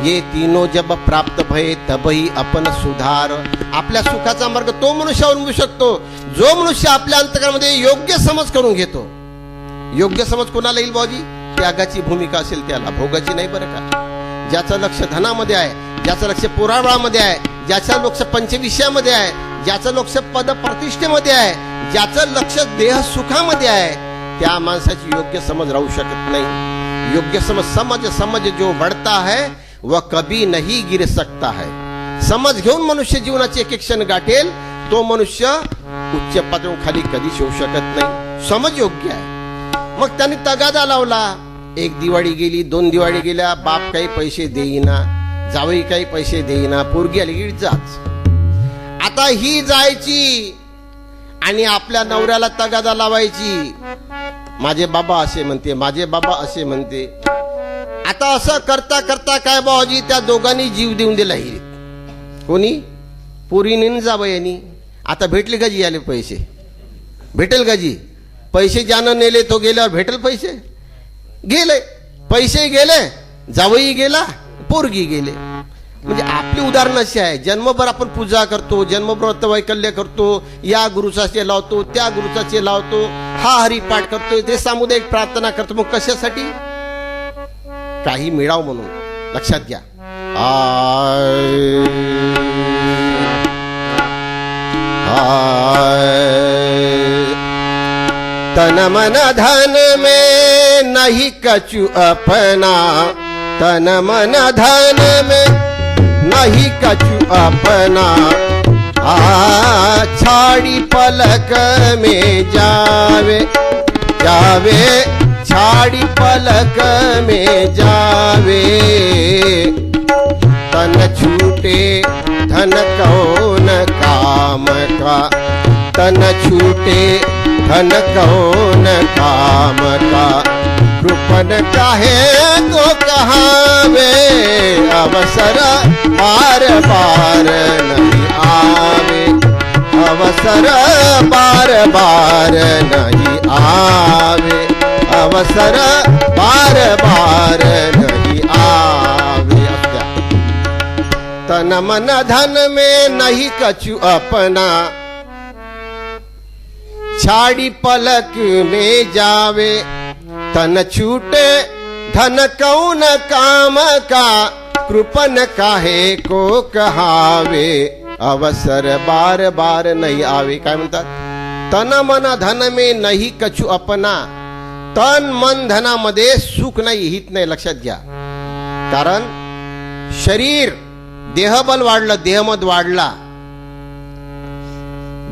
Speaker 1: ये तीनों जब प्राप्त भये तबही आपण सुधार. आपल्या सुखाचा मार्ग तो मनुष्य अवलंबू शकतो जो मनुष्य आपल्या अंतःकरणामध्ये योग्य समज करून घेतो. योग्य समज कोणाला येईल बाबाजी? त्यागाची भूमिका असेल त्याला, भोगाची नाही बरं का. ज्याचं लक्ष धनामध्ये आहे, ज्याचं लक्ष पुराणामध्ये आहे, ज्याचं लक्ष पंचविषयामध्ये आहे, ज्याचं लक्ष पद प्रतिष्ठेमध्ये आहे, ज्याचं लक्ष देह सुखामध्ये आहे, त्या माणसाची योग्य समज राहू शकत नाही. योग्य समज जो बढ़ता है वह कभी नहीं गिर सकता है. समज घेऊन मनुष्य जीवनाचे एक क्षण गाठेल, तो मनुष्य उच्च पातळीवरून खाली कधीच येऊ शकत नाही. समज योग्य आहे. मग त्यांनी तगादा लावला. एक दिवाळी गेली, 2 दिवाळी गेल्या, बाप काही पैसे देईना, जावई काही पैसे देईना, पोरगी आली की जाच. आता ही जायची आणि आपल्या नवऱ्याला तगादा लावायची. माझे बाबा असे म्हणते, माझे बाबा असे म्हणते. आता असं करता करता काय बाबाजी, त्या दोघांनी जीव देऊन दिला. ही कोणी? पोरीने जावयानी. आता भेटले का जी आले पैसे? भेटेल का जी? पैसे ज्यानं नेले तो गेल्यावर भेटेल पैसे? गेले पैसे, गेले जावई गेला, पोरगी गेले. म्हणजे आपली उदाहरण अशी आहे. जन्मभर आपण पूजा करतो, जन्मभर वैकल्य करतो, या गुरुचा चे लावतो, त्या गुरुचा चे लावतो, हा हरिपाठ करतो, ते सामुदायिक प्रार्थना करतो. मग कशासाठी? काही मिळाव म्हणून. लक्षात घ्या. तन मन धन में नहीं कछु अपना, तन मन धन में नहीं कछु अपना, छाड़ी पलक में जावे जावे, छाड़ी पलक में जावे. तन छूटे धन कौन काम का, तन छूटे धन कौन काम का, कृपन काहे को कहावे, अवसर बार बार नहीं आवे, अवसर बार बार नहीं आवे, अवसर बार बार नहीं आवे. तन मन धन में नहीं कछु अपना, छाड़ी पलक में जावे, तन छूटे धन कौन काम का, कृपन काहे को कहावे, अवसर बार बार नहीं आवे. काय म्हणतात? तन मन धन में नाही कछु अपना. तन मन धनामध्ये सुख नाही, हित नाही. लक्षात घ्या. कारण शरीर देहबल वाढलं, देहमद वाढला,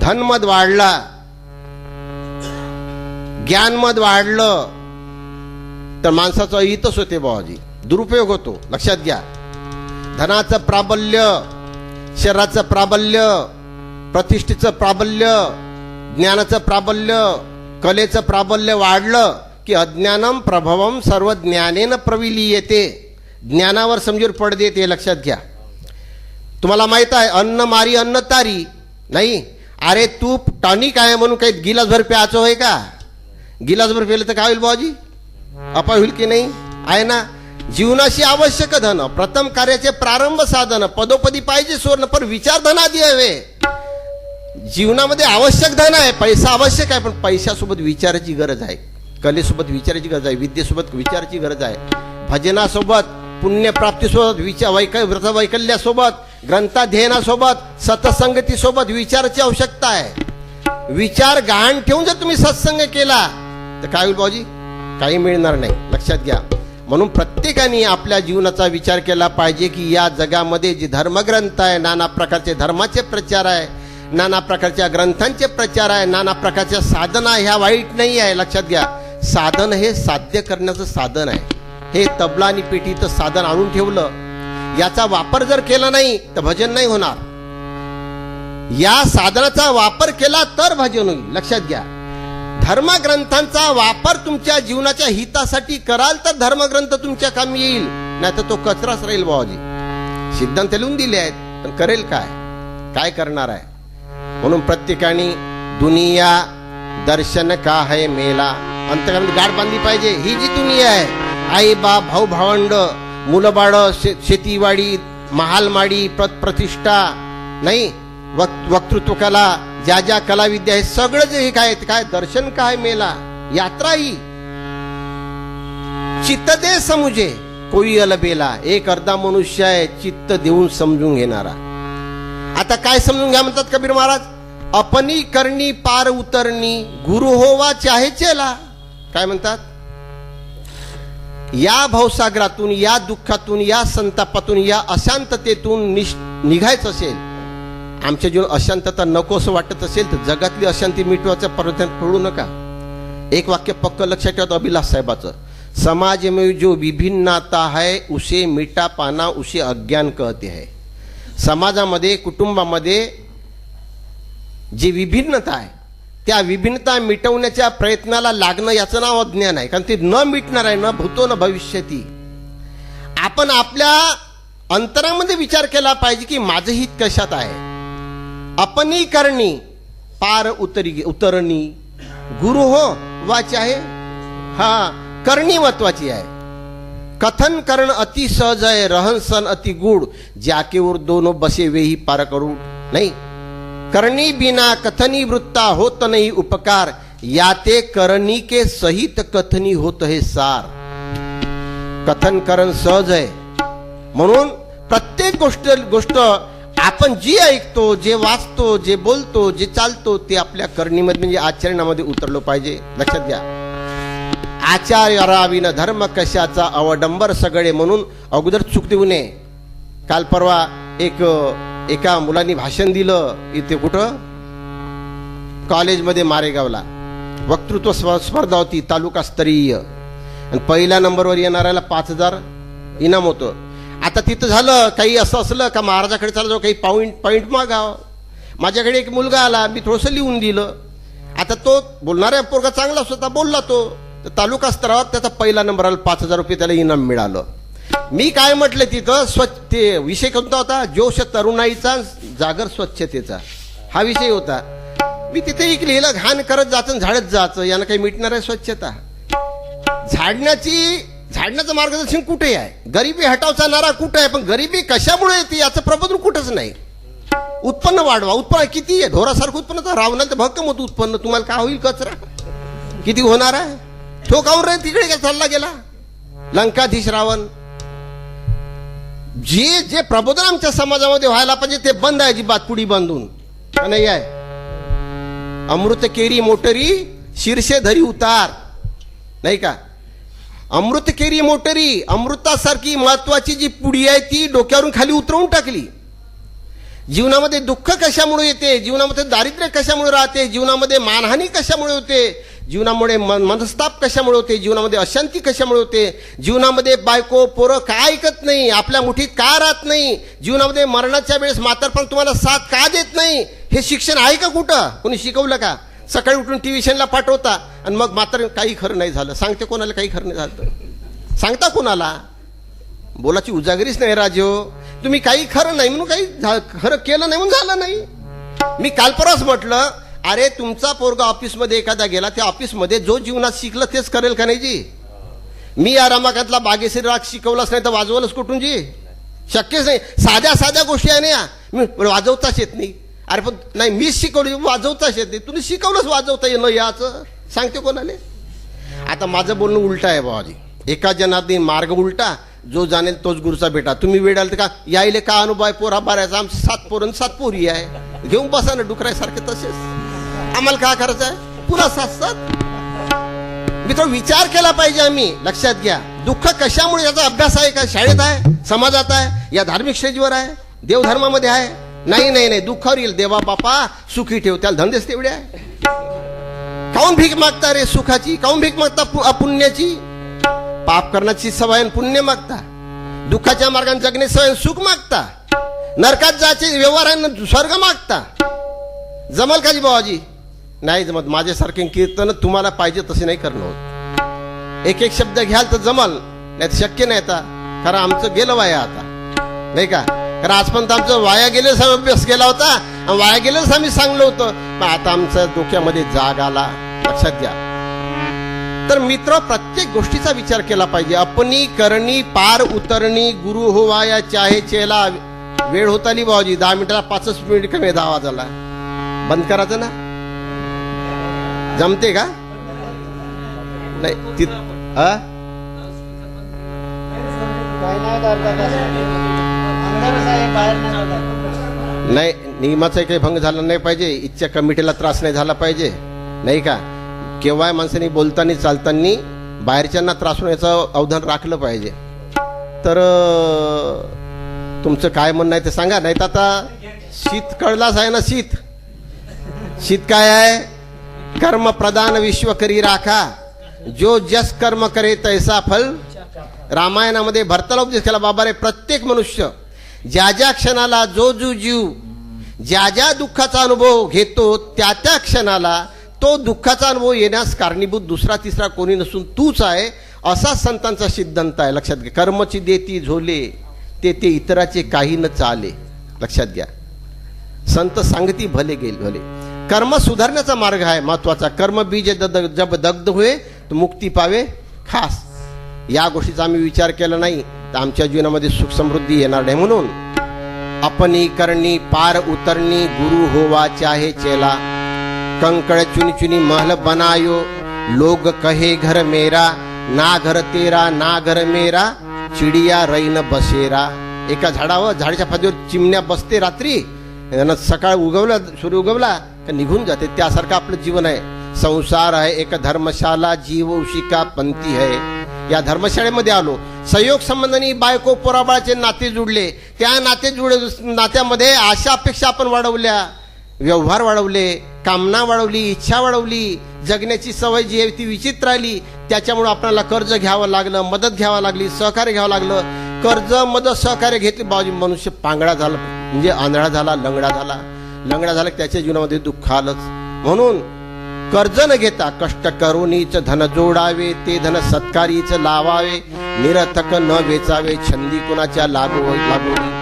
Speaker 1: धनमद वाढला, ज्ञानमद वाढलं तर माणसाचं हितच होते बाबाजी, दुरुपयोग होतो. लक्षात घ्या. धनाचं प्राबल्य, शरीराचं प्राबल्य, प्रतिष्ठेचं प्राबल्य, ज्ञानाचं प्राबल्य, कलेचं प्राबल्य वाढलं की अज्ञानम प्रभवम सर्व ज्ञानेन प्रविलीयते. ज्ञानावर समजूर पडते. ते लक्षात घ्या. तुम्हाला माहित आहे अन्न मारी अन्न तारी नाही. अरे तूप टॉनिक आहे म्हणून काही गिलासभर प्यायचं होय का? गिलासभर पेलं तर काय होईल बाबाजी? अपाय होईल की नाही? आहे ना. जीवनाशी आवश्यक धन, प्रथम कार्याचे प्रारंभ साधन, पदोपदी पाहिजे सुवर्ण, पण विचार धन आधी हवे. जीवनामध्ये आवश्यक धन आहे, पैसा आवश्यक आहे, पण पैशासोबत विचाराची गरज आहे, कलेसोबत विचाराची गरज आहे, विद्येसोबत विचाराची गरज आहे, भजनासोबत, पुण्यप्राप्तीसोबत, व्रत वैकल्यासोबत, ग्रंथाध्ययनासोबत, सत्संगतीसोबत विचाराची आवश्यकता आहे. विचार गहाण ठेवून जर तुम्ही सत्संग केला तर काय होईल बाबाजी? काही मिळणार नाही. लक्षात घ्या. म्हणून प्रत्येकाने आपल्या जीवनाचा विचार केला पाहिजे की या जगामध्ये जे धर्मग्रंथ आहे, नाना प्रकारचे धर्माचे प्रचार आहे, नाना प्रकारच्या ग्रंथांचे प्रचार आहे, नाना प्रकारच्या साधना, ह्या वाईट नाही आहे. लक्षात घ्या. साधन हे साध्य करण्याचं साधन आहे. हे तबला आणि पेटीचं साधन आणून ठेवलं, याचा वापर जर केला नाही तर भजन नाही होणार. या साधनाचा वापर केला तर भजन होईल. लक्षात घ्या. धर्मग्रंथांचा वापर तुमच्या जीवनाच्या हितासाठी कराल तर धर्मग्रंथ तुमच्या कामी येईल, नाही तर तो कचराच राहील बाबाजी. सिद्धांत लिहून दिले आहेत, पण करेल काय? काय करणार आहे? म्हणून प्रत्येकाने दुनिया दर्शन का है मेला, अंतर्गामी गाठ बांधली पाहिजे. ही जी दुनिया आहे, आई बाप, भाऊ भावंड, मुलं बाळ, शेतीवाडी, महालमाडी, प्रतिष्ठा नाही, वक्तृत्व कला, ज्या ज्या कला विद्या, हे सगळं जे काय दर्शन काय मेला, यात्रा ही. चित्त दे समजे कोई अलबेला, एक अर्धा मनुष्य आहे चित्त देऊन समजून घेणारा. आता काय समजून घ्या म्हणतात कबीर महाराज? अपनी करणी पार उतरणी, गुरु होवा चाहे चेला. काय म्हणतात? या भवसागरातून, या दुःखातून, या संतापातून, या अशांततेतून निघायचं असेल, आमच्या जीवन अशांतता नको असं वाटत असेल तर जगातली अशांती मिटवायचा प्रयत्न पडू नका. एक वाक्य पक्क लक्षात ठेवा अभिलाष साहेबाचं, समाज में जो विभिन्नता है उसे मिटा पाना उसे अज्ञान कहते हैं. समाजामध्ये, कुटुंबामध्ये जी विभिन्नता आहे त्या विभिन्नता मिटवण्याच्या प्रयत्नाला लागणं याचं नाव अज्ञान आहे. कारण ते न मिटणार आहे, न भूतो न भविष्यती. आपण आपल्या अंतरामध्ये विचार केला पाहिजे की माझं हित कशात आहे. अपनी करणी पार उतरणी, गुरु हो वा चाहे, हा करणी महत्वाची आहे. कथन करण अति सहज आहे, रहन सहन अति गुड, जाके और दोनों बसे वे ही पार करू. नाही, करणी बिना कथनी वृत्ता होत नाही उपकार, याते करणी के सहित कथनी होत है सार. कथन करण सहज आहे म्हणून प्रत्येक गोष्ट आपण जी ऐकतो, जे वाचतो, जे बोलतो, जे चालतो ते आपल्या करणीमध्ये म्हणजे आचरणामध्ये उतरलो पाहिजे. लक्षात घ्या. आचार्याविन धर्म कशाचा अवडंबर सगळे, म्हणून अगोदर चूक देऊ नये. काल परवा एका मुलांनी भाषण दिलं इथे, कुठं? कॉलेजमध्ये मारेगावला. वक्तृत्व स्पर्धा होती तालुकास्तरीय, आणि पहिल्या नंबरवर येणाऱ्याला 5,000 इनाम होतं. आता तिथं झालं काही असं असलं का महाराजाकडे चालला जाऊ, काही पॉईंट मागाव. माझ्याकडे एक मुलगा आला, मी थोडंसं लिहून दिलं. आता तो बोलणारा पोरगा चांगलाच होता, बोलला तो, तर तालुका स्तरावर त्याचा पहिला नंबर आला, 5,000 रुपये त्याला इनाम मिळालं. मी काय म्हटलं तिथं, ते विषय कोणता होता? जोश तरुणाईचा, जागर स्वच्छतेचा, हा विषय होता. मी तिथे एक लिहिलं, घाण करत जायचं, झाडत जायचं, यानं काही मिटणार आहे स्वच्छता? झाडण्याचं मार्गदर्शन कुठे आहे? गरिबी हटावचा नारा कुठे आहे? पण गरिबी कशामुळे येते याचं प्रबोधन कुठंच नाही. उत्पन्न वाढवा. उत्पन्न किती आहे? ढोरासारखं उत्पन्न तर रावणाला तर भक्कम होतं उत्पन्न. तुम्हाला काय होईल? कचरा किती होणार आहे? तो काऊन रे तिकडे काय चालला गेला लंकाधीश रावण? जे जे प्रबोधन आमच्या समाजामध्ये व्हायला पाहिजे ते बंद आहे अजिबात, पुढी बांधून नाही आहे. अमृत केरी मोटरी शीर्षे धरी उतार, नाही का? अमृत केरी मोटरी, अमृतासारखी महत्वाची जी पुडी आहे ती डोक्यावरून खाली उतरवून टाकली. जीवनामध्ये दुःख कशामुळे येते? जीवनामध्ये दारिद्र्य कशामुळे राहते? जीवनामध्ये मानहानी कशामुळे होते? जीवनामुळे मनस्ताप कशामुळे होते? जीवनामध्ये अशांती कशामुळे होते? जीवनामध्ये बायको पोरं का ऐकत नाही? आपल्या मुठीत का राहत नाही? जीवनामध्ये मरणाच्या वेळेस म्हातारपण तुम्हाला साथ का देत नाही? हे शिक्षण आहे का? कुठं कोणी शिकवलं का? सकाळी उठून ट्युशनला पाठवता आणि मग मात्र काही खरं नाही झालं. सांगते कोणाला काही खरं नाही झालं? सांगता कोणाला? बोलाची उजागरीच नाही राजो. तुम्ही काही खरं नाही म्हणून काही खरं केलं नाही म्हणून झालं नाही. मी काल परवाच म्हटलं, अरे तुमचा पोरगा ऑफिसमध्ये एखादा गेला, त्या ऑफिसमध्ये जो जीवनात शिकलं तेच करेल का नाही जी? मी या रमाकांतला बागेश्री राग शिकवलाच नाही तर वाजवलंच कुठून जी? शक्यच नाही. साध्या साध्या गोष्टी आहे ना, मी वाजवताच येत नाही. अरे पण नाही, मीच शिकवली, वाजवताच येत नाही. तुम्ही शिकवलंच वाजवता येणं याचं सांगते कोणाले? आता माझं बोलणं उलटा आहे बाबाजी. एका जनार्दन मार्ग उलटा, जो जाणेल तोच गुरुचा बेटा. तुम्ही वेळाल तर का यायले का अनुभव आहे पोरा बारायचा? आमचे 7 पोरं 7 पोरी आहे, घेऊन बसा ना डुकरायसारखे. तसेच आम्हाला काय करायचं आहे? पुन्हा 7-7. मित्र विचार केला पाहिजे आम्ही. लक्षात घ्या, दुःख कशामुळे याचा अभ्यास आहे का? शाळेत आहे, समाजात आहे, या धार्मिक स्टेजवर आहे, देवधर्मामध्ये आहे? नाही नाही नाही, दुःखावर येईल. देवा बापा सुखी ठेव, त्याला धंदेच तेवढे आहे. काऊन भीक मागता रे सुखाची? काऊन भीक मागता अपुण्याची? पाप करण्याची सवय पुण्य मागता, दुःखाच्या मार्गाने जगणे सवय सुख मागता, नरकात जायचे व्यवहारानं स्वर्ग मागता. जमल का जी बाबाजी? नाही जमत. माझ्यासारखे कीर्तन तुम्हाला पाहिजे तसे नाही करणं होत. एक एक शब्द घ्याल तर जमल, नाही तर शक्य नाही. आता खरं आमचं गेलं वाया आता, नाही का? कारण आजपर्यंत आमचं वाया गेलेच अभ्यास केला होता, वाया गेलेच आम्ही सांगलो होतं. पण आता आमच्या डोक्यामध्ये जाग आला. लक्षात घ्या. तर मित्र, प्रत्येक गोष्टीचा विचार केला पाहिजे. अपनी करणी पार उतरणी गुरु होवाया चाहे चेला. वेळ होत आली बाबाजी, 10 मिनिटाला 5 मिनिट कमी, 10 वाजला. बंद करायचं ना? जमते का? नाही नाही, नियमाचा काही भंग झाला नाही पाहिजे, इच्छा कमिटीला त्रास नाही झाला पाहिजे, नाही का? केव्हा माणसांनी बोलताना चालताना बाहेरच्यांना त्रास होण्याचं अवधान राखलं पाहिजे. तर तुमचं काय म्हणणं आहे ते सांगा. नाही तर आता शीत कळलाच आहे ना. शीत काय आहे? कर्म प्रधान विश्व करी राखा, जो जस कर्म करे तैसा फल. रामायणामध्ये भरताला उपदेश केला बाबा रे. प्रत्येक मनुष्य ज्या ज्या क्षणाला, जो जीव ज्या ज्या दुःखाचा अनुभव घेतो त्या त्या क्षणाला तो दुःखाचा अनुभव येण्यास कारणीभूत दुसरा तिसरा कोणी नसून तूच आहे, असा संतांचा सिद्धांत आहे. लक्षात घ्या. कर्मची देती झोले, ते इतराचे काही न चाले. लक्षात घ्या. संत सांगती भले गेल भले. कर्म सुधारण्याचा मार्ग आहे महत्वाचा. कर्म बीज जब दग्ध हुए तो मुक्ती पावे खास. या गोष्टीचा आम्ही विचार केला नाही तर आमच्या जीवनामध्ये सुख समृद्धी येणार नाही. म्हणून अपनी करणी पार उतरणी गुरु होवा चाहे चेला. कंकड़ चुनी चुनी महल बनायो, लोग कहे घर मेरा. ना घर तेरा ना घर मेरा, चिडिया रैन बसेरा. एका झाडावर, झाडाच्या फांदीवर चिमण्या बसते रात्री, सकाळ उगवला, सूर्य उगवला का निघून जाते. त्यासारखं आपलं जीवन आहे. संसार आहे एक धर्मशाला, जीव उशिका पंथी है. या धर्मशाळेमध्ये आलो. संयोग संबंधाने बायको पोराबाळाचे नाते जुडले. त्या नात्यामध्ये आशा अपेक्षा आपण वाढवल्या, व्यवहार वाढवले, कामना वाढवली, इच्छा वाढवली, जगण्याची सवय जी आहे ती विचित्र आली. त्याच्यामुळे आपल्याला कर्ज घ्यावं लागलं, मदत घ्यावं लागली, सहकार्य घ्यावं लागलं. कर्ज मदत सहकार्य घेतली बाजू मनुष्य पांगडा झाला, म्हणजे आंधळा झाला, लंगडा झाला. त्याच्या जीवनामध्ये दुःख आलंच. म्हणून कर्ज न घेता कष्ट करूनीच धन जोडावे, ते धन सत्कारीच लावावे. निरर्थक न वेचावे, छंदी कुणाच्या लागोनी.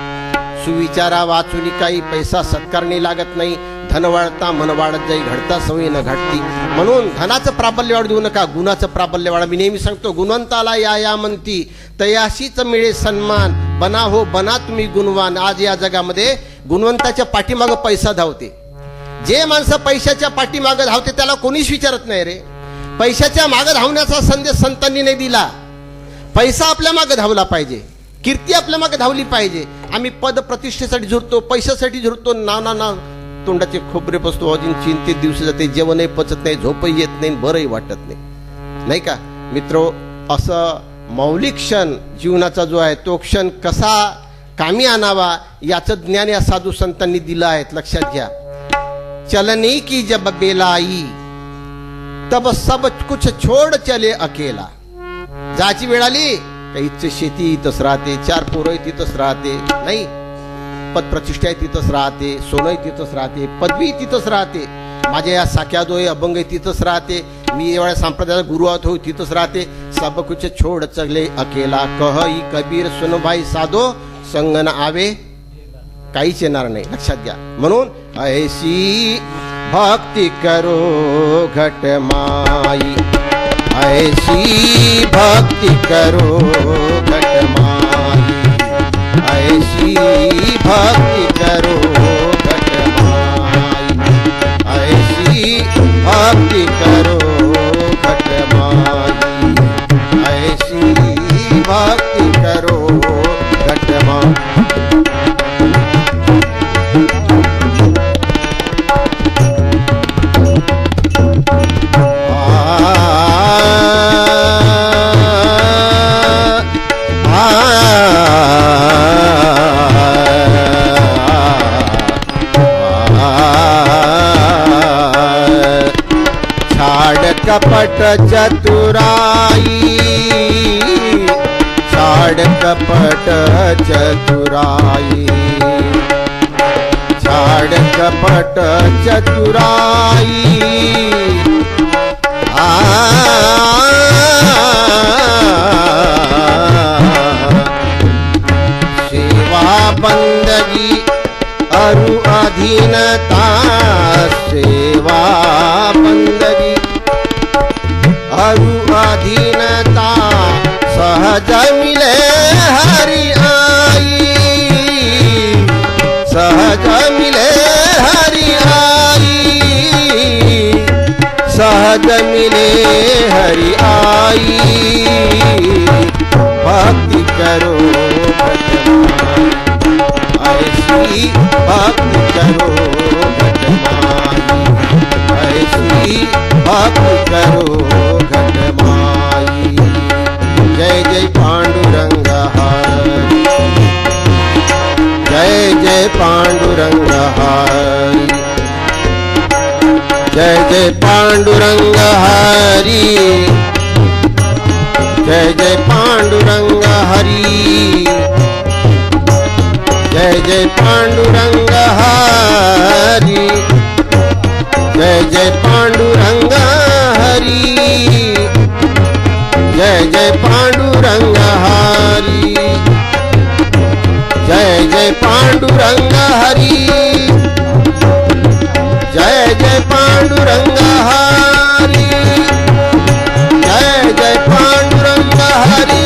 Speaker 1: सुविचारा वाचुनी काही पैसा सत्कारणी लागत नाही. धन वाढता मन वाढत जाई, घडता सवयी न घडती. म्हणून धनाचं प्राबल्य वाढू देऊ नका, गुणाचं प्राबल्य वाढा. मी नेहमी सांगतो, गुणवंताला या म्हणती तयाशीच मिळे सन्मान. बना हो बना तुम्ही गुणवान. आज या जगामध्ये गुणवंताच्या पाठीमागं पैसा धावते. जे माणसं पैशाच्या पाठीमागं धावते त्याला कोणीच विचारत नाही रे. पैशाच्या मागं धावण्याचा संदेश संतांनी नाही दिला. पैसा आपल्या मागं धावला पाहिजे, कीर्ती आपल्या मागे धावली पाहिजे. आम्ही पद प्रतिष्ठेसाठी झुरतो, पैशासाठी झुरतो. ना तोंडाचे खोबरे बसतो, अजून चिंतेत दिवस जाते, जेवणही पचत नाही, झोपही येत नाही, बरंही वाटत नाही, नाही का मित्रो. असं मौलिक क्षण जीवनाचा जो आहे तो क्षण कसा कामी आणावा याचं ज्ञान या साधू संतांनी दिलं आहे. लक्षात घ्या. चलने की जब बेलाई तब सब कुछ छोड़ चले अकेला. जायची वेळ आली काहीच शेती इथंच राहते, 4 पोरं तिथंच राहते, नाही पद प्रतिष्ठा तिथंच राहते, सोनं तिथंच राहते, पदवी तिथंच राहते, माझ्या या साक्यादोय अभंग तिथंच राहते, मी एवढ्या संप्रदायाचा गुरु होतो तिथंच राहते. सब कुछ छोड़ चले अकेला कही कबीर सुन भाई साधो संग न आवे. काहीच येणार नाही. लक्षात घ्या. म्हणून ऐसी भक्ती करो घट माई, ऐसी भक्ति करो घट माई, ऐसी भक्ति करो घट माई, ऐसी भक्ति करो घट माई, ऐसी भक्ति करो घट माई. कपट चतुराई, छाड़ कपट चतुराई, छाड़ कपट चतुराई. सेवा बंदगी अरु अधीनता, सेवा बंदगी अरु अधीनता, सहज मिले हरि आई, सहज मिले हरि आई, सहज मिले हरि आई. भक्ति करो घट माई, ऐसी भक्ति करो घट माई, ऐसी भक्ति करो घट माई. जय जय पांडुरंग हरि, जय जय पांडुरंग हरि, जय जय पांडुरंग हरि, जय जय पांडुरंग हरि, जय जय पांडुरंग हरि, जय जय पांडुरंग हरि, जय जय पांडुरंग हरि, जय जय पांडुरंग हरि, जय जय पांडुरंग हरि, जय जय पांडुरंग हरि,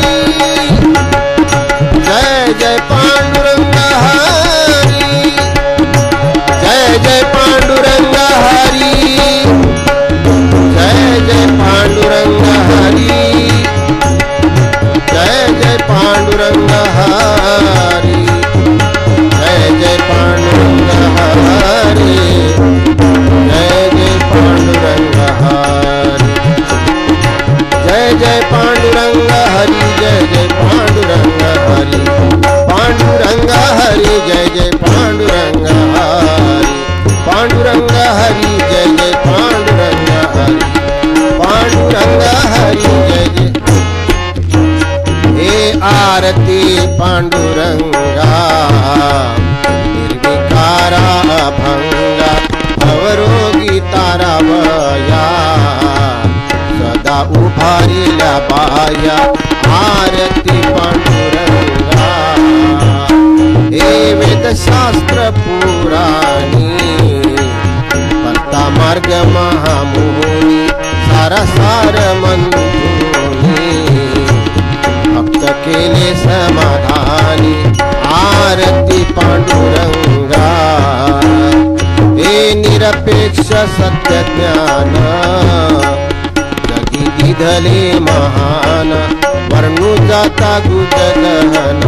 Speaker 1: जय जय पांडुरंग हरि, जय जय पांडुरंग हरि, जय जय पांडुरंग हरि, जय जय पांडुरंग हरि, जय जय पांडुरंग हरि, जय जय पांडुरंग हरि, जय जय पांडुरंग हरि, जय जय पांडुरंग हरि, पांडुरंग हरि, जय जय पांडुरंग हरि, पांडुरंग हरि, जय जय पांडुरंग हरि, पांडुरंग हरि, जय जय. हे आरती पांडुरंगा निर्विकारा भंगा, अवरोगी तारावया सदा उभारिल्या बाया. आरती पांडुरंगा हे वेदशास्त्र पुराणी, पत्ता मार्ग महामुनी, सारा सार मंथुनी, भक्त केले समाधानी. आरती पांडुरंगा निरपेक्ष सत्य ज्ञान जगी दिधले महान वर्णू जाता गुज गहन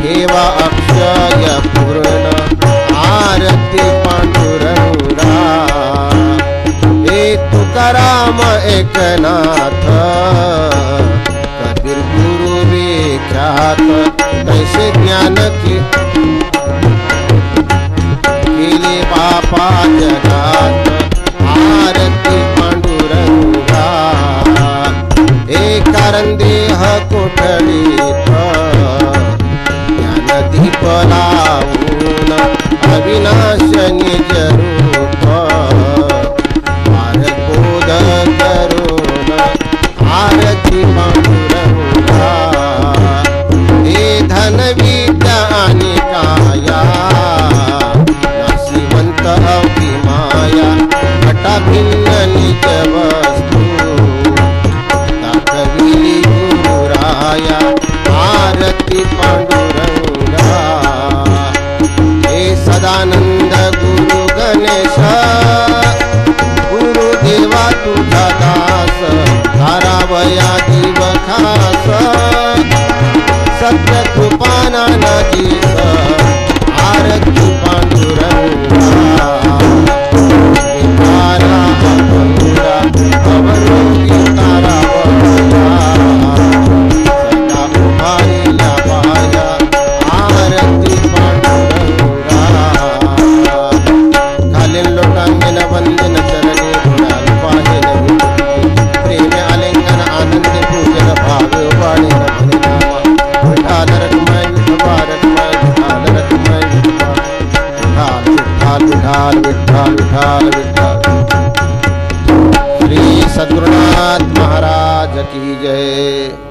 Speaker 1: हेवा अक्षय पूर्ण आरती पांडुरंगा हे तुकाराम एकनाथ कबीर गुरु विख्यात तैसे ज्ञान केले बापा जगात आरती पांडुरंगा कारण देह कोठडीत ज्ञानदीप लावून अविनाश निज रूप पारकोद करून आरती पांडुरंगा हे धन विद्या आणि काया नाशिवंत अभिमाया घटा भिन्न निज वस्तू दाखविली गुरुराया आरती पांडुरंगा हे सदानंद गुरु गणेश गुरुदेवा तुझा दास धारावया जीव खास सत्य कृपाना नजीस आरती पांडुरंगा विकारा अभंगा अवरोगी तारा सदा उभारिला पाया आरती पांडुरंगा खालील लोटांगण वंदन चरणी गुणाल पाहिल प्रेम आलिंगन आनंद पूजन भाग वाणी भजनामा विठाल रखमाय विठवा रखमाय विठाल रखमाय विठवा विठाल विठाल विठाल विठाल श्री सद्गुरुनाथ महाराज की जय।